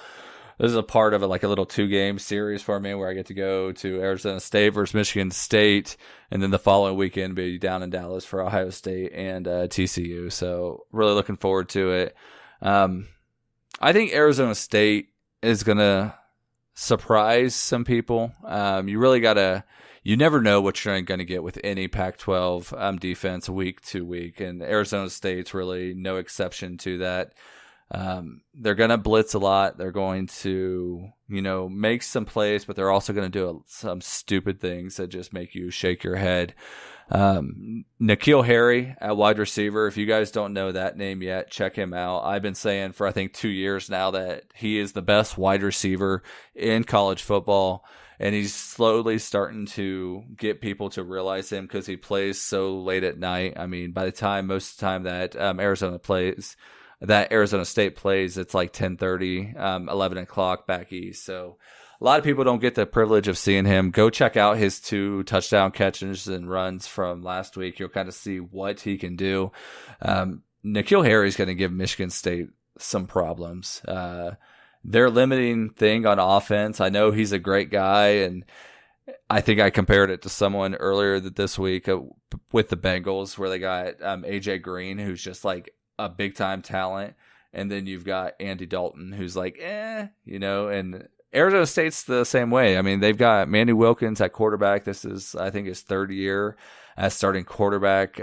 Speaker 3: This is a part of a little 2-game series for me where I get to go to Arizona State versus Michigan State, and then the following weekend be down in Dallas for Ohio State and TCU. So really looking forward to it. I think Arizona State is going to surprise some people. You never know what you're going to get with any Pac-12 defense week to week, and Arizona State's really no exception to that. They're going to blitz a lot. They're going to, make some plays, but they're also going to do some stupid things that just make you shake your head. N'Keal Harry at wide receiver. If you guys don't know that name yet, check him out. I've been saying for, I think, 2 years now that he is the best wide receiver in college football. And he's slowly starting to get people to realize him because he plays so late at night. By the time, most of the time that Arizona State plays, it's like 10:30, 11 o'clock back east. So a lot of people don't get the privilege of seeing him. Go check out his 2 touchdown catches and runs from last week. You'll kind of see what he can do. N'Keal Harry is going to give Michigan State some problems. Their limiting thing on offense, I know he's a great guy, and I think I compared it to someone earlier this week with the Bengals, where they got AJ Green, who's just like a big time talent, and then you've got Andy Dalton, who's like, and Arizona State's the same way. I mean, they've got Manny Wilkins at quarterback. This is, I think, his third year as starting quarterback.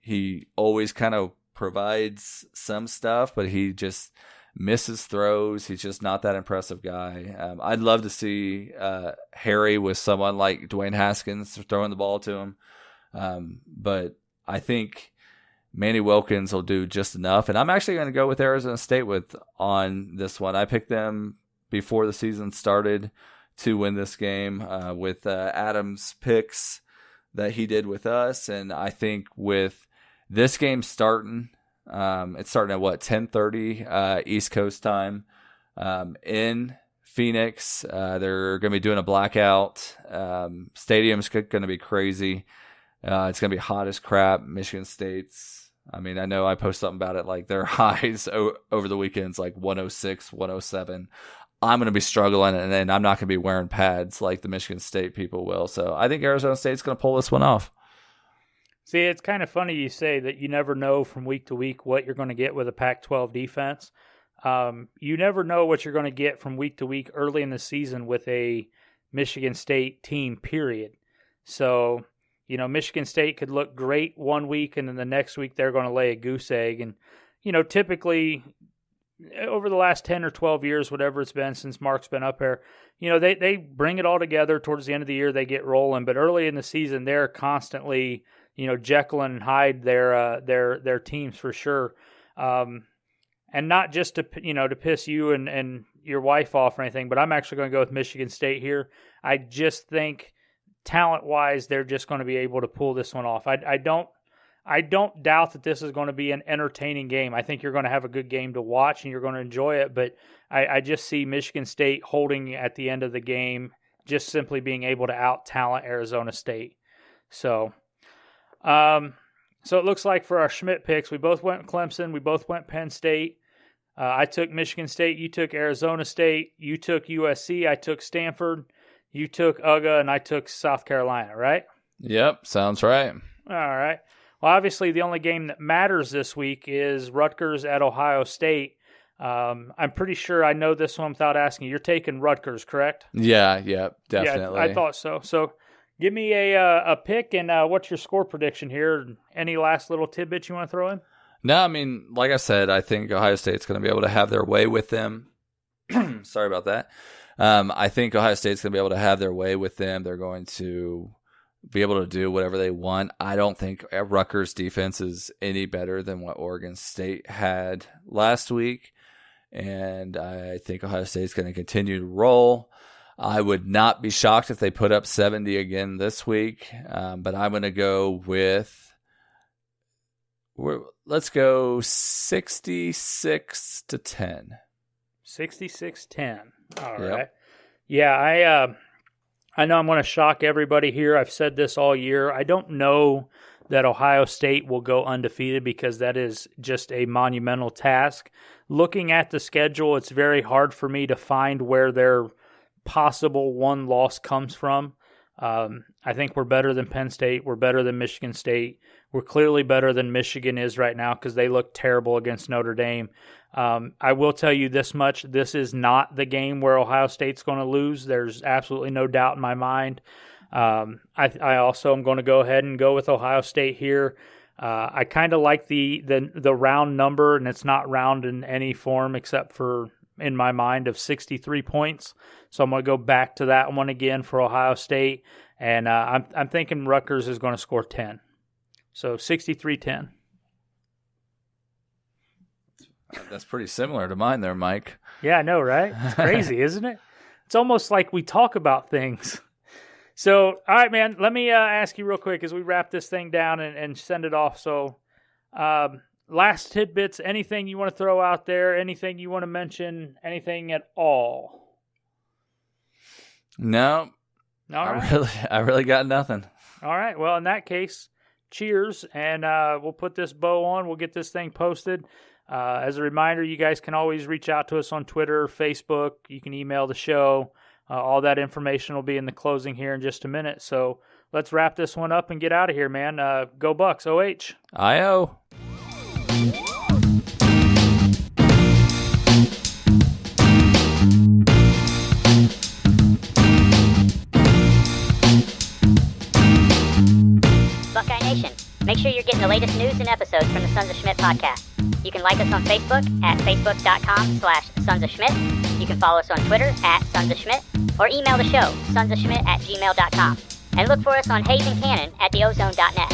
Speaker 3: He always kind of provides some stuff, but he just misses throws. He's just not that impressive guy. I'd love to see Harry with someone like Dwayne Haskins throwing the ball to him. But I think Manny Wilkins will do just enough. And I'm actually going to go with Arizona State on this one. I picked them before the season started to win this game with Adam's picks that he did with us. And I think with this game starting, it's starting at 10:30 East Coast time in Phoenix. They're going to be doing a blackout. Stadium's going to be crazy. It's going to be hot as crap. Michigan State's, I mean, I know I posted something about it, like their highs over the weekends, like 106, 107. I'm going to be struggling, and then I'm not going to be wearing pads like the Michigan State people will. So I think Arizona State's going to pull this one off.
Speaker 2: See, it's kind of funny you say that you never know from week to week what you're going to get with a Pac-12 defense. You never know what you're going to get from week to week early in the season with a Michigan State team, period. So, Michigan State could look great one week, and then the next week they're going to lay a goose egg. And, typically over the last 10 or 12 years, whatever it's been since Mark's been up here, they bring it all together towards the end of the year. They get rolling, but early in the season, they're constantly, Jekyll and Hyde their teams for sure. And not just to piss you and your wife off or anything, but I'm actually going to go with Michigan State here. I just think talent-wise, they're just going to be able to pull this one off. I don't doubt that this is going to be an entertaining game. I think you're going to have a good game to watch and you're going to enjoy it, but I just see Michigan State holding at the end of the game, just simply being able to out-talent Arizona State. So it looks like for our Schmidt picks, we both went Clemson, we both went Penn State. I took Michigan State, you took Arizona State, you took USC, I took Stanford, you took UGA, and I took South Carolina, right?
Speaker 3: Yep, sounds right.
Speaker 2: All right. Well, obviously, the only game that matters this week is Rutgers at Ohio State. I'm pretty sure I know this one without asking. You're taking Rutgers, correct?
Speaker 3: Yeah, definitely.
Speaker 2: Yeah, I thought so. So give me a pick, and what's your score prediction here? Any last little tidbits you want to throw in?
Speaker 3: No, I mean, like I said, I think Ohio State's going to be able to have their way with them. Sorry about that. I think Ohio State's going to be able to have their way with them. They're going to be able to do whatever they want. I don't think Rutgers' defense is any better than what Oregon State had last week, and I think Ohio State's going to continue to roll. I would not be shocked if they put up 70 again this week, but I'm going to go with, let's go 66-10.
Speaker 2: 66-10. All
Speaker 3: Yep.
Speaker 2: right. Yeah, I know I'm going to shock everybody here. I've said this all year. I don't know that Ohio State will go undefeated because that is just a monumental task. Looking at the schedule, it's very hard for me to find where their possible one loss comes from. I think we're better than Penn State. We're better than Michigan State. We're clearly better than Michigan is right now because they look terrible against Notre Dame. I will tell you this much. This is not the game where Ohio State's going to lose. There's absolutely no doubt in my mind. I also am going to go ahead and go with Ohio State here. I kind of like the round number, and it's not round in any form except for, in my mind, of 63 points. So I'm going to go back to that one again for Ohio State, and I'm thinking Rutgers is going to score 10. So 63-10.
Speaker 3: That's pretty similar to mine there, Mike.
Speaker 2: Yeah, I know, right? It's crazy, isn't it? It's almost like we talk about things. So, all right, man, let me ask you real quick as we wrap this thing down and send it off. So, last tidbits, anything you want to throw out there, anything you want to mention, anything at all?
Speaker 3: No, I really got nothing.
Speaker 2: All right, well, in that case, cheers, and we'll put this bow on. We'll get this thing posted. As a reminder, you guys can always reach out to us on Twitter, Facebook. You can email the show. All that information will be in the closing here in just a minute. So let's wrap this one up and get out of here, man. Go Bucks, OH.
Speaker 3: IO.
Speaker 4: Buckeye Nation, make sure you're getting the latest news and episodes from the Sons of Schmidt podcast. You can like us on Facebook at facebook.com/Sons of Schmidt. You can follow us on Twitter at Sons of Schmidt, or email the show, sonsofschmidt@gmail.com. And look for us on Hayes and Cannon at theozone.net.